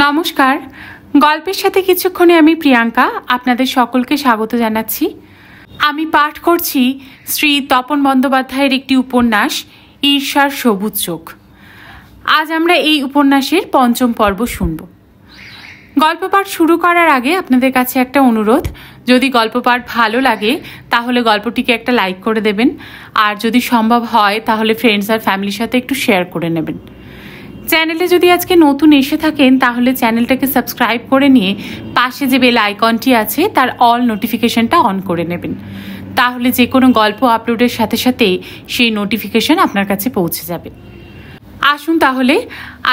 নমস্কার, গল্পের সাথে কিছুক্ষণে আমি প্রিয়াঙ্কা আপনাদের সকলকে স্বাগত জানাচ্ছি। আমি পাঠ করছি শ্রী তপন বন্দ্যোপাধ্যায়ের একটি উপন্যাস ঈর্ষার সবুজ চোখ। আজ আমরা এই উপন্যাসের পঞ্চম পর্ব শুনব। গল্প পাঠ শুরু করার আগে আপনাদের কাছে একটা অনুরোধ, যদি গল্প পাঠ ভালো লাগে তাহলে গল্পটিকে একটা লাইক করে দেবেন, আর যদি সম্ভব হয় তাহলে ফ্রেন্ডস আর ফ্যামিলির সাথে একটু শেয়ার করে নেবেন। চ্যানেলে যদি আজকে নতুন এসে থাকেন তাহলে চ্যানেলটাকে সাবস্ক্রাইব করে নিয়ে পাশে যে বেল আইকনটি আছে তার অল নোটিফিকেশনটা অন করে নেবেন, তাহলে যে কোনো গল্প আপলোডের সাথে সাথে সেই নোটিফিকেশন আপনার কাছে পৌঁছে যাবে। আসুন তাহলে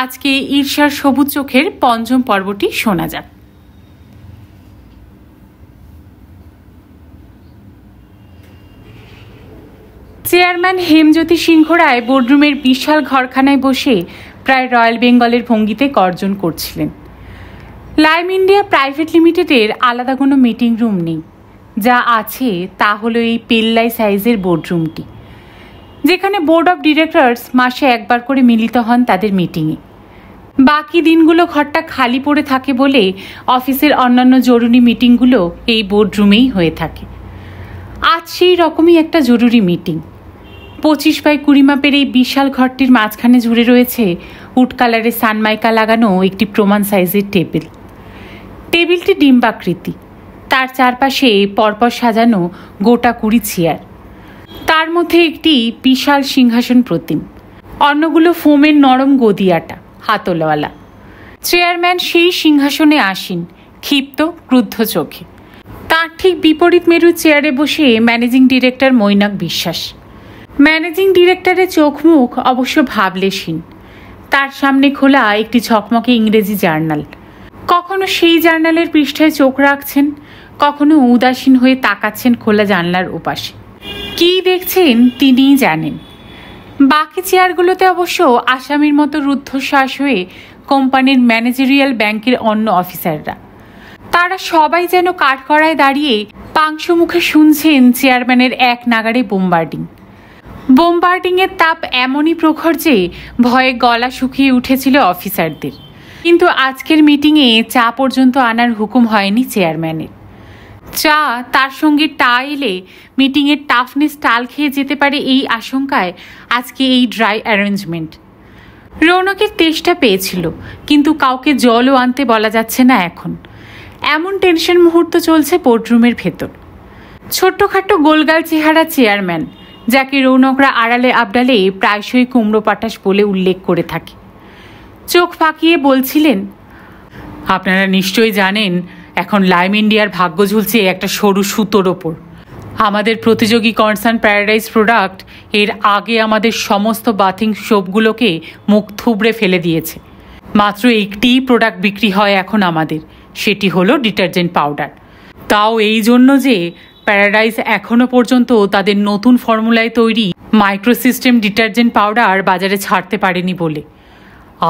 আজকে ঈর্ষার সবুজ চোখের পঞ্চম পর্বটি শোনা যাক। চেয়ারম্যান হেমজ্যোতি সিংহ রায় বোর্ডরুমের বিশাল ঘরখানায় বসে প্রায় রয়্যাল বেঙ্গলের ভঙ্গিতে গর্জন করছিলেন। লাইম ইন্ডিয়া প্রাইভেট লিমিটেডের আলাদা কোনো মিটিং রুম নেই, যা আছে তা হলো এই পেল্লাই সাইজের বোর্ডরুমটি, যেখানে বোর্ড অফ ডিরেক্টরস মাসে একবার করে মিলিত হন তাদের মিটিংয়ে। বাকি দিনগুলো ঘরটা খালি পড়ে থাকে বলে অফিসের অন্যান্য জরুরি মিটিংগুলো এই বোর্ডরুমেই হয়ে থাকে। আজ সেই রকমই একটা জরুরি মিটিং। 25x20 মাপের এই বিশাল ঘরটির মাঝখানে ঝুড়ে রয়েছে উড কালারের সানমাইকা লাগানো একটি প্রমাণ সাইজের টেবিল। টেবিলটি ডিম্বাকৃতি, তার চারপাশে পরপর সাজানো গোটা 20 চেয়ার, তার মধ্যে একটি বিশাল সিংহাসন প্রতিম, অন্যগুলো ফোমের নরম গদিয়াটা হাতলওয়ালা। চেয়ারম্যান সেই সিংহাসনে আসীন, ক্ষিপ্ত ক্রুদ্ধ চোখে। তার ঠিক বিপরীত মেরুর চেয়ারে বসে ম্যানেজিং ডিরেক্টর মৈনাক বিশ্বাস। ম্যানেজিং ডিরেক্টরের চোখ মুখ অবশ্য ভাবলেশহীন। তার সামনে খোলা একটি ঝকমকে ইংরেজি জার্নাল। কখনো সেই জার্নালের পৃষ্ঠায় চোখ রাখছেন, কখনো উদাসীন হয়ে তাকাচ্ছেন খোলা জানলার ওপাশে। কী দেখছেন তিনিই জানেন। বাকি চেয়ারগুলোতে অবশ্য আসামির মতো রুদ্ধশ্বাস হয়ে কোম্পানির ম্যানেজারিয়াল ব্যাংকের অন্য অফিসাররা। তারা সবাই যেন কাঠগড়ায় দাঁড়িয়ে পাংশু মুখে শুনছেন চেয়ারম্যানের এক নাগাড়ে বোমবার্ডিংয়ের তাপ এমনই প্রখর যে ভয়ে গলা শুকিয়ে উঠেছিল অফিসারদের। কিন্তু আজকের মিটিংয়ে চা পর্যন্ত আনার হুকুম হয়নি চেয়ারম্যানের। চা তার সঙ্গে টা এলে মিটিংয়ের টাফনেস টাল খেয়ে যেতে পারে এই আশঙ্কায় আজকে এই ড্রাই অ্যারেঞ্জমেন্ট। রৌনকের তেষ্টা পেয়েছিল, কিন্তু কাউকে জলও আনতে বলা যাচ্ছে না এখন। এমন টেনশন মুহূর্ত চলছে বোর্ডরুমের ভেতর। ছোট্টখাট্টো গোলগাল চেহারা চেয়ারম্যান, যাকে রৌনকরা আড়ালে আবডালে প্রায়শই কুমড়ো পাটাশ বলে উল্লেখ করে থাকে, চোখ ফাঁকিয়ে বলছিলেন, আপনারা নিশ্চয়ই জানেন এখন লাইম ইন্ডিয়ার ভাগ্য ঝুলছে একটা সরু সুতোর ওপর। আমাদের প্রতিযোগী কনসার্ন প্যারাডাইজ প্রোডাক্ট এর আগে আমাদের সমস্ত বাথিং সোপগুলোকে মুখ থুবড়ে ফেলে দিয়েছে। মাত্র একটিই প্রোডাক্ট বিক্রি হয় এখন আমাদের, সেটি হলো ডিটারজেন্ট পাউডার। তাও এই জন্য যে প্যারাডাইজ এখনও পর্যন্ত তাদের নতুন ফর্মুলায় তৈরি মাইক্রোসিস্টেম ডিটারজেন্ট পাউডার বাজারে ছাড়তে পারেনি বলে।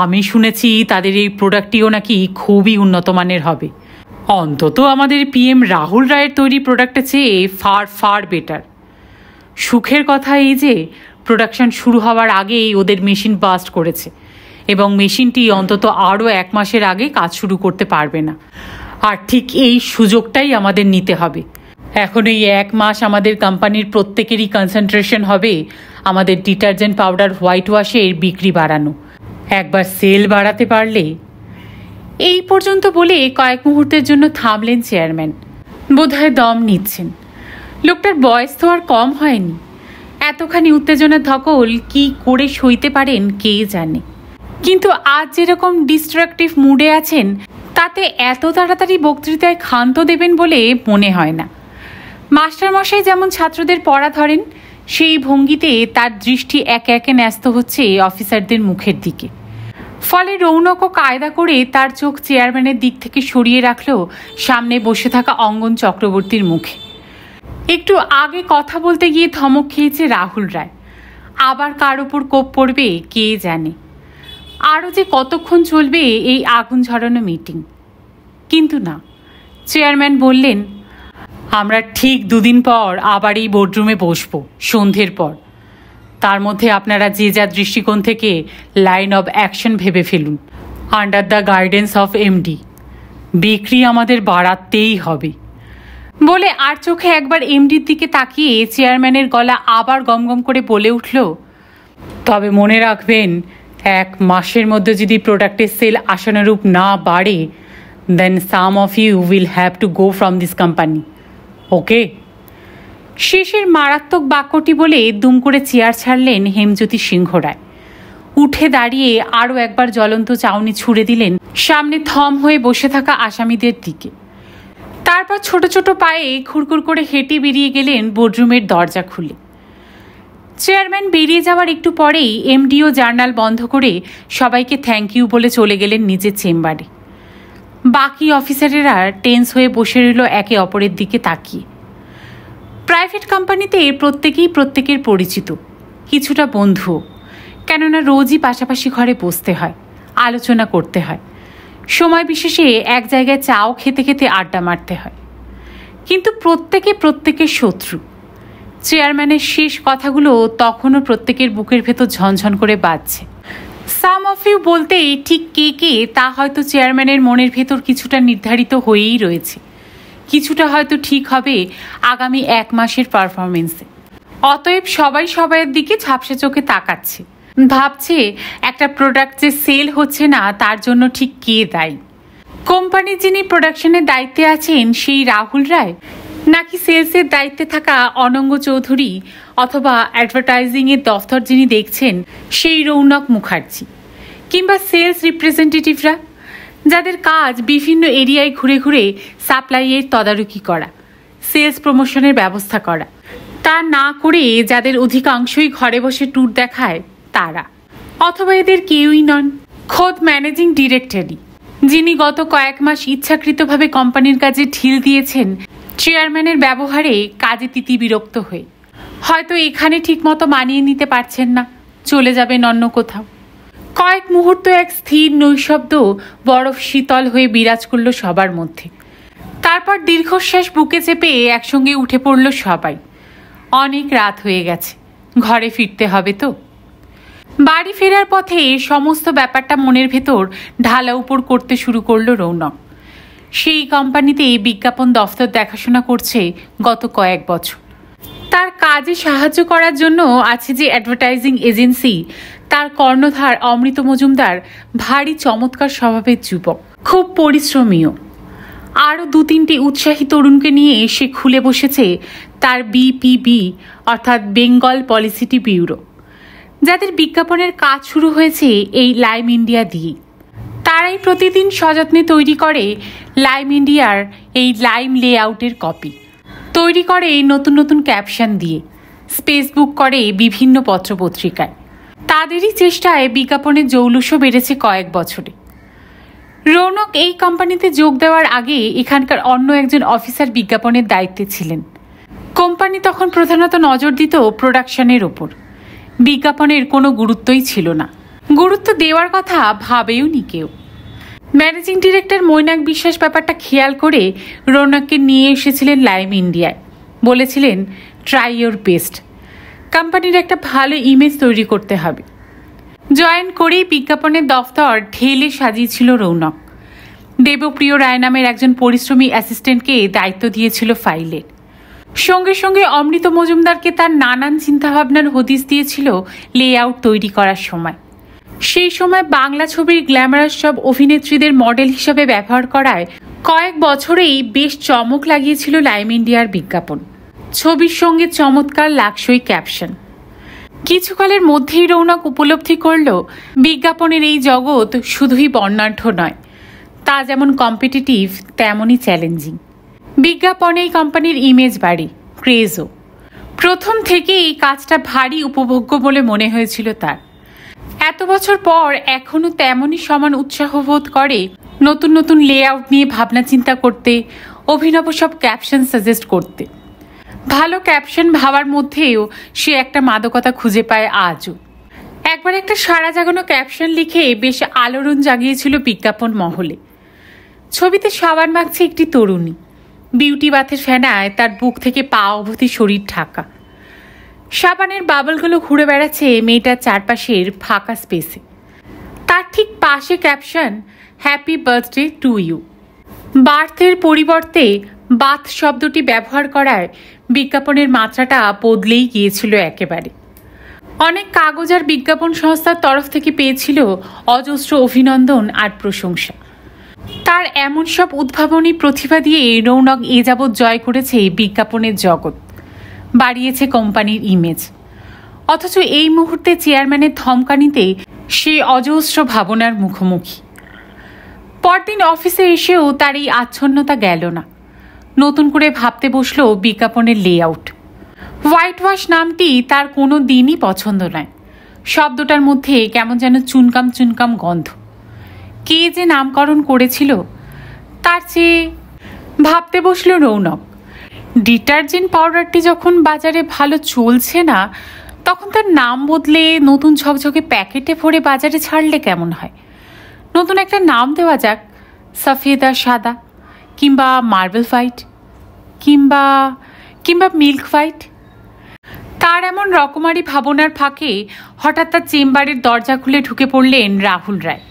আমি শুনেছি তাদের এই প্রোডাক্টটিও নাকি খুবই উন্নত মানের হবে, অন্তত আমাদের PM রাহুল রায়ের তৈরি প্রোডাক্টের চেয়ে ফার ফার বেটার। সুখের কথা এই যে প্রোডাকশন শুরু হওয়ার আগেই ওদের মেশিন বাস্ট করেছে, এবং মেশিনটি অন্তত আরও 1 মাসের আগে কাজ শুরু করতে পারবে না। আর ঠিক এই সুযোগটাই আমাদের নিতে হবে। এখন এই 1 মাস আমাদের কোম্পানির প্রত্যেকেরই কনসেন্ট্রেশন হবে আমাদের ডিটারজেন্ট পাউডার হোয়াইট ওয়াশের বিক্রি বাড়ানো। একবার সেল বাড়াতে পারলে। এই পর্যন্ত বলে কয়েক মুহূর্তের জন্য থামলেন চেয়ারম্যান। বোধহয় দম নিচ্ছেন। লোকটার বয়স তো আর কম হয়নি। এতখানি উত্তেজনার ধকল কি করে সইতে পারেন কে জানে। কিন্তু আজ যেরকম ডিস্ট্রাকটিভ মুডে আছেন, তাতে এত তাড়াতাড়ি বক্তৃতায় ক্ষান্ত দেবেন বলে মনে হয় না। মাস্টারমশাই যেমন ছাত্রদের পড়া ধরেন, সেই ভঙ্গিতে তার দৃষ্টি একে একে ন্যস্ত হচ্ছে অফিসারদের মুখের দিকে। ফলে রৌনকও কায়দা করে তার চোখ চেয়ারম্যানের দিক থেকে সরিয়ে রাখল সামনে বসে থাকা অঙ্গন চক্রবর্তীর মুখে। একটু আগে কথা বলতে গিয়ে ধমক খেয়েছে রাহুল রায়। আবার কার ওপর কোপ পড়বে কে জানে। আরও যে কতক্ষণ চলবে এই আগুন ঝরানো মিটিং। কিন্তু না, চেয়ারম্যান বললেন, আমরা ঠিক 2 দিন পর আবার এই বোর্ডরুমে বসবো সন্ধ্যের পর। তার মধ্যে আপনারা যে যা দৃষ্টিকোণ থেকে লাইন অব অ্যাকশন ভেবে ফেলুন। Under the guidance of MD বিক্রি আমাদের বাড়াতেই হবে বলে আর চোখে একবার এমডির দিকে তাকিয়ে চেয়ারম্যানের গলা আবার গমগম করে বলে উঠল, তবে মনে রাখবেন 1 মাসের মধ্যে যদি প্রোডাক্টের সেল আশানুরূপ না বাড়ে, then some of you will have to go from this company, okay? শেষের মারাত্মক বাক্যটি বলে দুম করে চেয়ার ছাড়লেন হেমজ্যোতি সিংহ রায়। উঠে দাঁড়িয়ে আরও একবার জ্বলন্ত চাউনি ছুড়ে দিলেন সামনে থম হয়ে বসে থাকা আসামিদের দিকে। তারপর ছোট ছোট পায়ে খুড়খুড় করে হেঁটে বেরিয়ে গেলেন বোর্ডরুমের দরজা খুলে। চেয়ারম্যান বেরিয়ে যাওয়ার একটু পরেই এমডিও জার্নাল বন্ধ করে সবাইকে থ্যাংক ইউ বলে চলে গেলেন নিজের চেম্বারে। বাকি অফিসারেরা টেন্স হয়ে বসে রইল একে অপরের দিকে তাকিয়ে। প্রাইভেট কোম্পানিতে প্রত্যেকেই প্রত্যেকের পরিচিত, কিছুটা বন্ধুও, কেননা রোজই পাশাপাশি ঘরে বসতে হয়, আলোচনা করতে হয়, সময় বিশেষে এক জায়গায় চাও খেতে খেতে আড্ডা মারতে হয়। কিন্তু প্রত্যেকে প্রত্যেকের শত্রু। চেয়ারম্যানের শেষ কথাগুলো তখনও প্রত্যেকের বুকের ভেতর ঝনঝন করে বাজছে। সাম অফ ইউ বলতেই ঠিক কে কে তা হয়তো চেয়ারম্যানের মনের ভেতর কিছুটা নির্ধারিত হয়েই রয়েছে, কিছুটা হয়তো ঠিক হবে আগামী 1 মাসের পারফরমেন্সে। অতএব সবাই সবাইয়ের দিকে ঝাপসা চোখে তাকাচ্ছে, ভাবছে একটা প্রোডাক্ট যে সেল হচ্ছে না তার জন্য ঠিক কে দায়ী। কোম্পানির যিনি প্রোডাকশনের দায়িত্বে আছেন সেই রাহুল রায়, নাকি সেলসের দায়িত্বে থাকা অনঙ্গ চৌধুরী, অথবা অ্যাডভার্টাইজিংয়ের দফতর যিনি দেখছেন সেই রৌনক মুখার্জি, কিংবা সেলস রিপ্রেজেন্টেটিভরা যাদের কাজ বিভিন্ন এরিয়ায় ঘুরে ঘুরে সাপ্লাইয়ের তদারকি করা, সেলস প্রমোশনের ব্যবস্থা করা, তা না করে যাদের অধিকাংশই ঘরে বসে ট্যুর দেখায় তারা, অথবা এদের কেউই নন, খোদ ম্যানেজিং ডিরেক্টরই, যিনি গত কয়েক মাস ইচ্ছাকৃতভাবে কোম্পানির কাজে ঢিল দিয়েছেন চেয়ারম্যানের ব্যবহারে কাজে তিতি বিরক্ত হয়ে। হয়তো এখানে ঠিকমতো মানিয়ে নিতে পারছেন না, চলে যাবেন অন্য কোথাও। কয়েক মুহূর্ত এক স্থির নৈশব্দ বরফ শীতল হয়ে বিরাজ করল সবার মধ্যে। তারপর দীর্ঘশ্বাস বুকে চেপে একসঙ্গে উঠে পড়ল সবাই। অনেক রাত হয়ে গেছে, ঘরে ফিরতে হবে তো। বাড়ি ফেরার পথে সমস্ত ব্যাপারটা মনের ভেতর ঢালা উপর করতে শুরু করলো রৌনক। সেই কোম্পানিতে বিজ্ঞাপন দফতর দেখাশোনা করছে গত কয়েক বছর। তার কাজে সাহায্য করার জন্য আছে যে অ্যাডভার্টাইজিং এজেন্সি, তার কর্ণধার অমৃত মজুমদার ভারী চমৎকার স্বভাবের যুবক, খুব পরিশ্রমীও। আরও 2-3টি উৎসাহী তরুণকে নিয়ে সে খুলে বসেছে তার বিপিবি অর্থাৎ বেঙ্গল পলিসিটি ব্যুরো, যাদের বিজ্ঞাপনের কাজ শুরু হয়েছে এই লাইম ইন্ডিয়া দিয়ে। তারাই প্রতিদিন সযত্নে তৈরি করে লাইম ইন্ডিয়ার এই লাইম লেআউটের কপি, তৈরি করে নতুন নতুন ক্যাপশন দিয়ে, স্পেস বুক করে বিভিন্ন পত্রপত্রিকায়। তাদেরই চেষ্টায় বিজ্ঞাপনের জৌলুসও বেড়েছে কয়েক বছরে। রৌনক এই কোম্পানিতে যোগ দেওয়ার আগে এখানকার অন্য একজন অফিসার বিজ্ঞাপনের দায়িত্বে ছিলেন। কোম্পানি তখন প্রধানত নজর দিত প্রোডাকশনের ওপর, বিজ্ঞাপনের কোনো গুরুত্বই ছিল না, গুরুত্ব দেওয়ার কথা ভাবেও নি কেউ। ম্যানেজিং ডিরেক্টর মৈনাক বিশ্বাস ব্যাপারটা খেয়াল করে রৌনককে নিয়ে এসেছিলেন লাইম ইন্ডিয়ায়, বলেছিলেন ট্রাই ইয়োর বেস্ট, কোম্পানির একটা ভালো ইমেজ তৈরি করতে হবে। জয়েন করেই বিজ্ঞাপনের দফতর ঢেলে সাজিয়েছিল রৌনক। দেবপ্রিয় রায় নামের একজন পরিশ্রমী অ্যাসিস্ট্যান্টকে দায়িত্ব দিয়েছিল ফাইলের। সঙ্গে সঙ্গে অমৃত মজুমদারকে তার নানান চিন্তাভাবনার হদিস দিয়েছিল লেআউট তৈরি করার সময়। সেই সময় বাংলা ছবির গ্ল্যামারাস সব অভিনেত্রীদের মডেল হিসাবে ব্যবহার করায় কয়েক বছরেই বেশ চমক লাগিয়েছিল লাইম ইন্ডিয়ার বিজ্ঞাপন। ছবির সঙ্গে চমৎকার লাকসই ক্যাপশন। কিছুকালের মধ্যেই রৌনক উপলব্ধি করল বিজ্ঞাপনের এই জগৎ শুধুই বর্ণাঢ্য নয়, তা যেমন কম্পিটিটিভ তেমনই চ্যালেঞ্জিং। বিজ্ঞাপনেই কোম্পানির ইমেজ বাড়ে, ক্রেজও। প্রথম থেকে এই কাজটা ভারী উপভোগ্য বলে মনে হয়েছিল তার। এত বছর পর এখনও তেমনই সমান উৎসাহ বোধ করে নতুন নতুন লেআউট নিয়ে ভাবনা চিন্তা করতে, অভিনব সব ক্যাপশন সাজেস্ট করতে। ভালো ক্যাপশন ভাবার মধ্যেও সে একটা মাদকতা খুঁজে পায় আজও। একবার একটা সারা জাগানো ক্যাপশন লিখে বেশ আলোড়ন জাগিয়েছিল বিজ্ঞাপন মহলে। ছবিতে সাবান মাখছে একটি তরুণী, বিউটি বাথের ফেনায় তার বুক থেকে পা অবধি শরীর ঢাকা। সাবানের বাবলগুলো ঘুরে বেড়াচ্ছে মেয়েটার চারপাশের ফাঁকা স্পেসে। তার ঠিক পাশে caption, happy birthday to you. বার্থের পরিবর্তে বাথ শব্দটি ব্যবহার করায় বিজ্ঞাপনের মাত্রাটা বদলেই গিয়েছিল একেবারে। অনেক কাগজ আর বিজ্ঞাপন সংস্থার তরফ থেকে পেয়েছিল অজস্র অভিনন্দন আর প্রশংসা। তার এমন সব উদ্ভাবনী প্রতিভা দিয়ে রৌনক এ যাবৎ জয় করেছে বিজ্ঞাপনের জগৎ, বাড়িয়েছে কোম্পানির ইমেজ। অথচ এই মুহূর্তে চেয়ারম্যানের ধমকানিতে সে অজস্র ভাবনার মুখোমুখি। পরদিন অফিসে এসেও তার এই আচ্ছন্নতা গেল না। নতুন করে ভাবতে বসলো বিজ্ঞাপনের লেআউট। হোয়াইট ওয়াশ নামটি তার কোনো দিনই পছন্দ নয়। শব্দটার মধ্যে কেমন যেন চুনকাম চুনকাম গন্ধ। কে যে নামকরণ করেছিল তার চেয়ে ভাবতে বসলো রৌনক, ডিটারজেন্ট পাউডারটি যখন বাজারে ভালো চলছে না তখন তার নাম বদলে নতুন ঝকঝকে প্যাকেটে ভরে বাজারে ছাড়লে কেমন হয়। নতুন একটা নাম দেওয়া যাক, সফেদা সাদা, কিংবা মার্বেল হোয়াইট, কিংবা কিংবা মিল্ক হোয়াইট। তার এমন রকমারি ভাবনার ফাঁকে হঠাৎ তার চেম্বারের দরজা খুলে ঢুকে পড়লেন রাহুল রায়।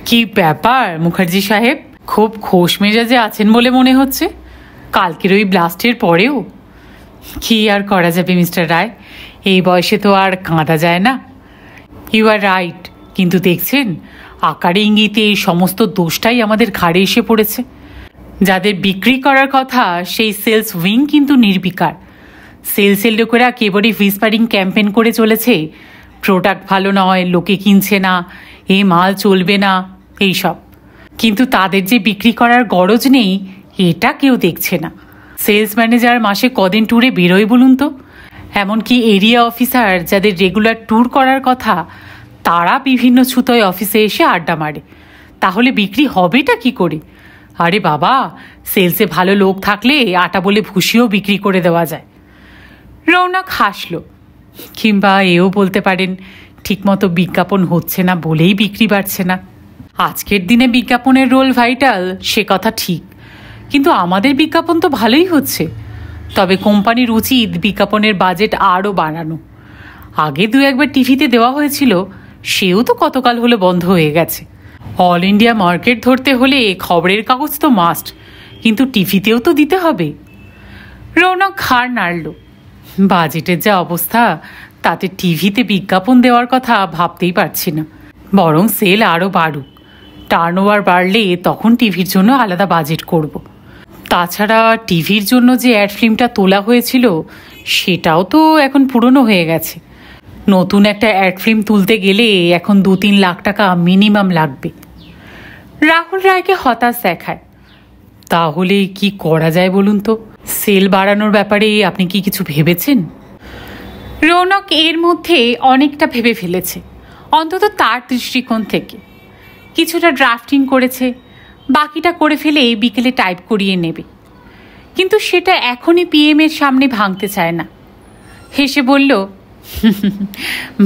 কি ব্যাপার মুখার্জি সাহেব, খুব খোশ মেজাজে আছেন বলে মনে হচ্ছে, কালকের ওই ব্লাস্টের পরেও। কি আর করা যাবে মিস্টার রায়, এই বয়সে তো আর কাঁদা যায় না। ইউ আর রাইট, কিন্তু দেখছেন আকারে ইঙ্গিতে এই সমস্ত দোষটাই আমাদের ঘাড়ে এসে পড়েছে। যাদের বিক্রি করার কথা সেই সেলস উইং কিন্তু নির্বিকার। সেলসের লোকেরা কেবলই হুইসপারিং ক্যাম্পেন করে চলেছে, প্রোডাক্ট ভালো নয়, লোকে কিনছে না, এ মাল চলবে না, এইসব। কিন্তু তাদের যে বিক্রি করার গরজ নেই এটা কেউ দেখছে না। সেলস ম্যানেজার মাসে কদিন ট্যুরে বেরোয় বলুন তো? এমনকি এরিয়া অফিসার যাদের রেগুলার ট্যুর করার কথা তারা বিভিন্ন ছুতোয় অফিসে এসে আড্ডা মারে। তাহলে বিক্রি হবেটা কি করে? আরে বাবা, সেলসে ভালো লোক থাকলে আটা বলে ভুসিও বিক্রি করে দেওয়া যায়। রৌনক হাসল। কিংবা এও বলতে পারেন ঠিকমতো বিজ্ঞাপন হচ্ছে না বলেই বিক্রি বাড়ছে না। আজকের দিনে বিজ্ঞাপনের রোল ভাইটাল, সে কথা ঠিক, কিন্তু আমাদের বিজ্ঞাপন তো ভালোই হচ্ছে। তবে কোম্পানির উচিত বিজ্ঞাপনের বাজেট আরও বাড়ানো। আগে দু একবার টিভিতে দেওয়া হয়েছিল, সেও তো কতকাল হলো বন্ধ হয়ে গেছে। অল ইন্ডিয়া মার্কেট ধরতে হলে খবরের কাগজ তো মাস্ট, কিন্তু টিভিতেও তো দিতে হবে। রৌনক ঘাড় নাড়ল। বাজেটের যা অবস্থা তাতে টিভিতে বিজ্ঞাপন দেওয়ার কথা ভাবতেই পারছি না। বরং সেল আরও বাড়ুক, টার্নওভার বাড়লে তখন টিভির জন্য আলাদা বাজেট করব। তাছাড়া টিভির জন্য যে অ্যাড ফিল্মটা তোলা হয়েছিল সেটাও তো এখন পুরনো হয়ে গেছে। নতুন একটা অ্যাড ফিল্ম তুলতে গেলে এখন 2-3 লাখ টাকা মিনিমাম লাগবে। রাহুল রায়কে হতাশ দেখায়। তাহলে কি করা যায় বলুন তো? সেল বাড়ানোর ব্যাপারে আপনি কি কিছু ভেবেছেন? রৌনক এর মধ্যে অনেকটা ভেবে ফেলেছে, অন্তত তার দৃষ্টিকোণ থেকে। কিছুটা ড্রাফটিং করেছে, বাকিটা করে ফেলে বিকেলে টাইপ করিয়ে নেবে। কিন্তু সেটা এখনই পিএমের সামনে ভাঙতে চায় না। হেসে বলল,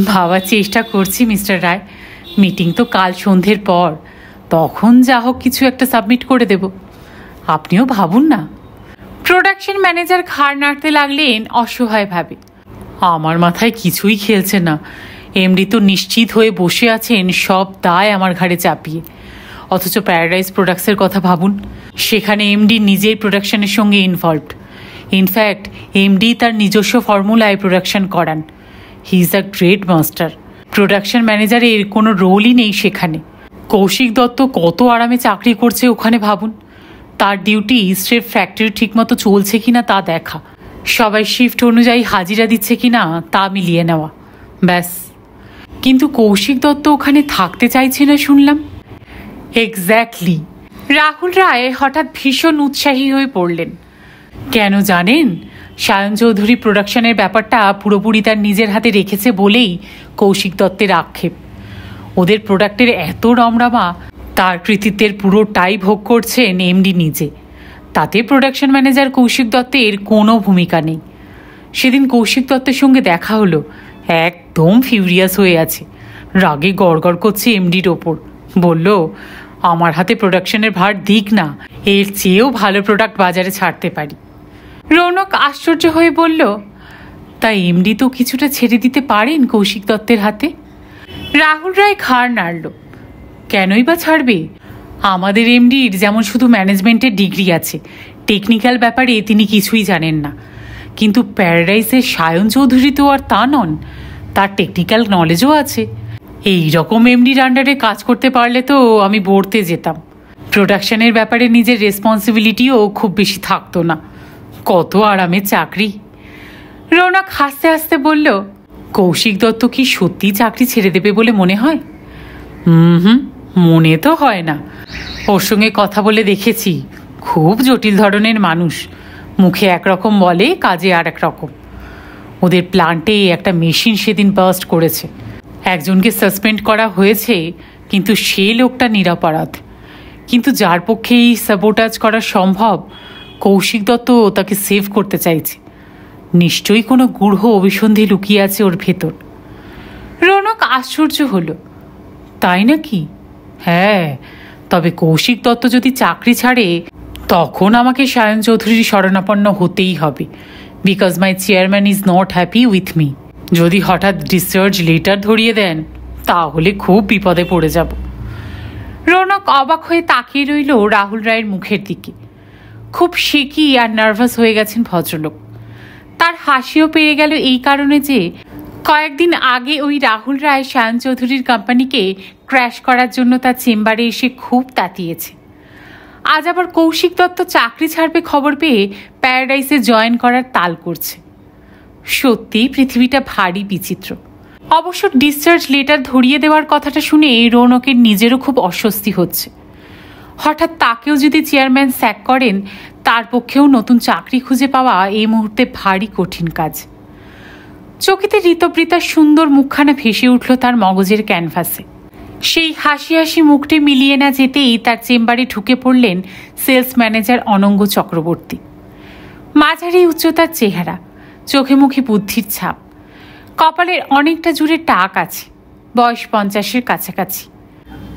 ভাবার চেষ্টা করছি মিস্টার রায়, মিটিং তো কাল সন্ধ্যের পর, তখন যা হোক কিছু একটা সাবমিট করে দেব। আপনিও ভাবুন না। প্রোডাকশন ম্যানেজার ঘাড় নাড়তে লাগলেন অসহায়ভাবে। আমার মাথায় কিছুই খেলছে না। এমডি তো নিশ্চিত হয়ে বসে আছেন সব দায় আমার ঘাড়ে চাপিয়ে। অথচ প্যারাডাইজ প্রোডাক্টসের কথা ভাবুন, সেখানে এমডি নিজেই প্রোডাকশনের সঙ্গে ইনভলভড। ইনফ্যাক্ট এমডি তার নিজস্ব ফর্মুলায় প্রোডাকশন করান। He is a great master. Production ম্যানেজারের কোনো রোলই নেই সেখানে। কৌশিক দত্ত কত আরামে চাকরি করছে ওখানে ভাবুন। তার ডিউটি স্রেফ ফ্যাক্টরি ঠিকমতো চলছে কিনা তা দেখা, সবাই শিফট অনুযায়ী হাজিরা দিচ্ছে কিনা তা মিলিয়ে নেওয়া, ব্যাস। কিন্তু কৌশিক দত্ত ওখানে থাকতে চাইছে না শুনলাম। এক্স্যাক্টলি। রাহুল রায় হঠাৎ ভীষণ উৎসাহী হয়ে পড়লেন। কেন জানেন? সায়ন চৌধুরী প্রোডাকশনের ব্যাপারটা পুরোপুরি তার নিজের হাতে রেখেছে বলেই কৌশিক দত্তের আক্ষেপ। ওদের প্রোডাক্টের এত রমরমা, তার কৃতিত্বের পুরোটাই ভোগ করছেন এমডি নিজে। তাতে প্রোডাকশন ম্যানেজার কৌশিক দত্তের কোনো ভূমিকা নেই। সেদিন কৌশিক দত্তের সঙ্গে দেখা হলো, একদম ফিউরিয়াস হয়ে আছে, রাগে গড়গড় করছে এমডির ওপর। বলল, আমার হাতে প্রোডাকশনের ভার দিক না, এর চেয়েও ভালো প্রোডাক্ট বাজারে ছাড়তে পারি। রৌনক আশ্চর্য হয়ে বলল, তাই এমডি তো কিছুটা ছেড়ে দিতে পারেন কৌশিক দত্তের হাতে? রাহুল রায় ঘাড় নাড়ল। কেনই বা ছাড়বে? আমাদের এমডির যেমন শুধু ম্যানেজমেন্টের ডিগ্রি আছে, টেকনিক্যাল ব্যাপারে তিনি কিছুই জানেন না, কিন্তু প্যারাডাইসের সায়ন চৌধুরী তো আর তা নন, তার টেকনিক্যাল নলেজও আছে। এই রকম এমডির আন্ডারে কাজ করতে পারলে তো আমি বর্তে যেতাম। প্রোডাকশনের ব্যাপারে নিজের রেসপন্সিবিলিটিও খুব বেশি থাকতো না। কত আরামের চাকরি। রৌনক হাসতে হাসতে বলল, কৌশিক দত্ত কি সত্যি চাকরি ছেড়ে দেবে বলে মনে হয়? হুম, মনে তো হয় না। ওর সঙ্গে কথা বলে দেখেছি, খুব জটিল ধরনের মানুষ। মুখে একরকম বলে, কাজে আর এক রকম। ওদের প্লান্টে একটা মেশিন সেদিন বার্স্ট করেছে, একজনকে সাসপেন্ড করা হয়েছে, কিন্তু সে লোকটা নিরপরাধ। কিন্তু যার পক্ষে এই সাবোটাজ করা সম্ভব, কৌশিক দত্ত তাকে সেভ করতে চাইছে। নিশ্চয়ই কোনো গূঢ় অভিসন্ধি লুকিয়ে আছে ওর ভেতর। রৌনক আশ্চর্য হলো, তাই নাকি? হ্যাঁ, তবে কৌশিক দত্ত যদি চাকরি ছাড়ে, তখন আমাকে সায়ন চৌধুরীর শরণাপন্ন হতেই হবে, because my chairman is not happy with me. যদি হঠাৎ ডিসচার্জ লেটার ধরিয়ে দেন, তাহলে খুব বিপদে পড়ে যাব। রৌনক অবাক হয়ে তাকিয়ে রইল রাহুল রায়ের মুখের দিকে। খুব শেকি আর নার্ভাস হয়ে গেছেন ভদ্রলোক। তার হাসিও পেয়ে গেল এই কারণে যে কয়েকদিন আগে ওই রাহুল রায় সায়ন চৌধুরীর কোম্পানিকে ক্র্যাশ করার জন্য তার চেম্বারে এসে খুব তাতিয়েছে। আজ আবার কৌশিক দত্ত চাকরি ছাড়বে খবর পেয়ে প্যারাডাইসে জয়েন করার তাল করছে। সত্যিই পৃথিবীটা ভারী বিচিত্র। অবশ্য ডিসচার্জ লেটার ধরিয়ে দেওয়ার কথাটা শুনে রৌনকের নিজেরও খুব অস্বস্তি হচ্ছে। হঠাৎ তাকেও যদি চেয়ারম্যান স্যাক করেন, তার পক্ষেও নতুন চাকরি খুঁজে পাওয়া এই মুহূর্তে ভারী কঠিন কাজ। চকিতে ঋতবৃতার সুন্দর মুখখানা ভেসে উঠল তার মগজের ক্যানভাসে। সেই হাসি হাসি মুখটি মিলিয়ে না যেতেই তার চেম্বারে ঢুকে পড়লেন সেলস ম্যানেজার অনঙ্গ চক্রবর্তী। মাঝারি উচ্চতার চেহারা, চোখে মুখে বুদ্ধির ছাপ, কপালের অনেকটা জুড়ে টাক আছে, বয়স 50-এর কাছাকাছি।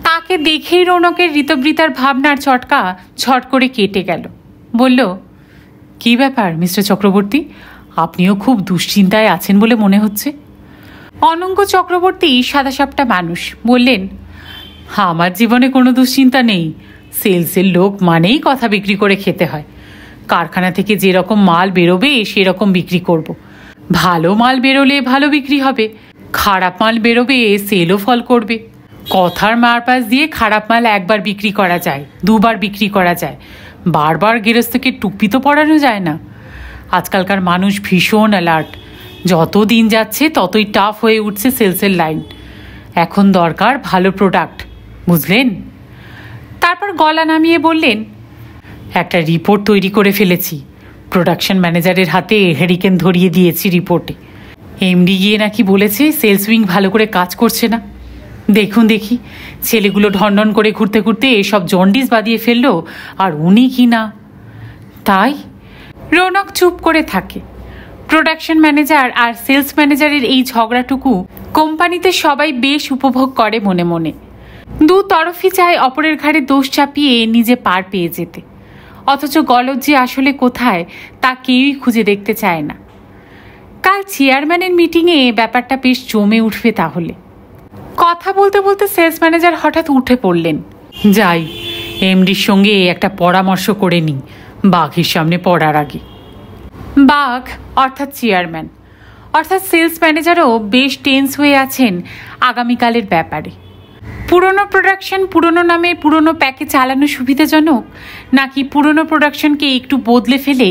তাকে দেখেই রৌনকের ঋতবৃতার ভাবনার চটকা ছট করে কেটে গেল। বলল, কি ব্যাপার মিস্টার চক্রবর্তী, আপনিও খুব দুশ্চিন্তায় আছেন বলে মনে হচ্ছে। অনঙ্গ চক্রবর্তী সাদাসাপটা মানুষ, বললেন, আমার জীবনে কোনো দুশ্চিন্তা নেই। সেলসের লোক মানেই কথা বিক্রি করে খেতে হয়। কারখানা থেকে যেরকম মাল বেরোবে সেরকম বিক্রি করব। ভালো মাল বেরোলে ভালো বিক্রি হবে, খারাপ মাল বেরোবে সেলও ফল করবে। কথার মারপাশ দিয়ে খারাপ মাল একবার বিক্রি করা যায়, দুবার বিক্রি করা যায়, বারবার গেরস্থকে টুপি তো পরানো যায় না। আজকালকার মানুষ ভীষণ অ্যালার্ট। যত দিন যাচ্ছে ততই টাফ হয়ে উঠছে সেলসের লাইন। এখন দরকার ভালো প্রোডাক্ট, বুঝলেন? তারপর গলা নামিয়ে বললেন, একটা রিপোর্ট তৈরি করে ফেলেছি। প্রোডাকশন ম্যানেজারের হাতে হেরিকেন ধরিয়ে দিয়েছি রিপোর্টে। এমডি গিয়ে নাকি বলেছে সেলস উইং ভালো করে কাজ করছে না। দেখুন দেখি, ছেলেগুলো ঢনঢন করে ঘুরতে ঘুরতে এসব জন্ডিস বাঁধিয়ে ফেললো, আর উনি কি না। তাই? রৌনক চুপ করে থাকে। প্রোডাকশন ম্যানেজার আর সেলস ম্যানেজারের এই ঝগড়াটুকু কোম্পানিতে সবাই বেশ উপভোগ করে মনে মনে। দু তরফই চায় অপরের ঘাড়ে দোষ চাপিয়ে নিজে পার পেয়ে যেতে, অথচ গলদ যে আসলে কোথায় তা কেউই খুঁজে দেখতে চায় না। কাল চেয়ারম্যানের মিটিংয়ে ব্যাপারটা বেশ জমে উঠবে তাহলে। কথা বলতে বলতে সেলস ম্যানেজার হঠাৎ উঠে পড়লেন। যাই, এমডির সঙ্গে একটা পরামর্শ করে নিই বাঘের সামনে পড়ার আগে। বাঘ অর্থাৎ চেয়ারম্যান অর্থাৎ সেলস ম্যানেজারও বেশ টেন্স হয়ে আছেন আগামীকালের ব্যাপারে। পুরনো প্রোডাকশন পুরনো নামে পুরনো প্যাকে চালানো সুবিধাজনক, নাকি পুরনো প্রোডাকশনকে একটু বদলে ফেলে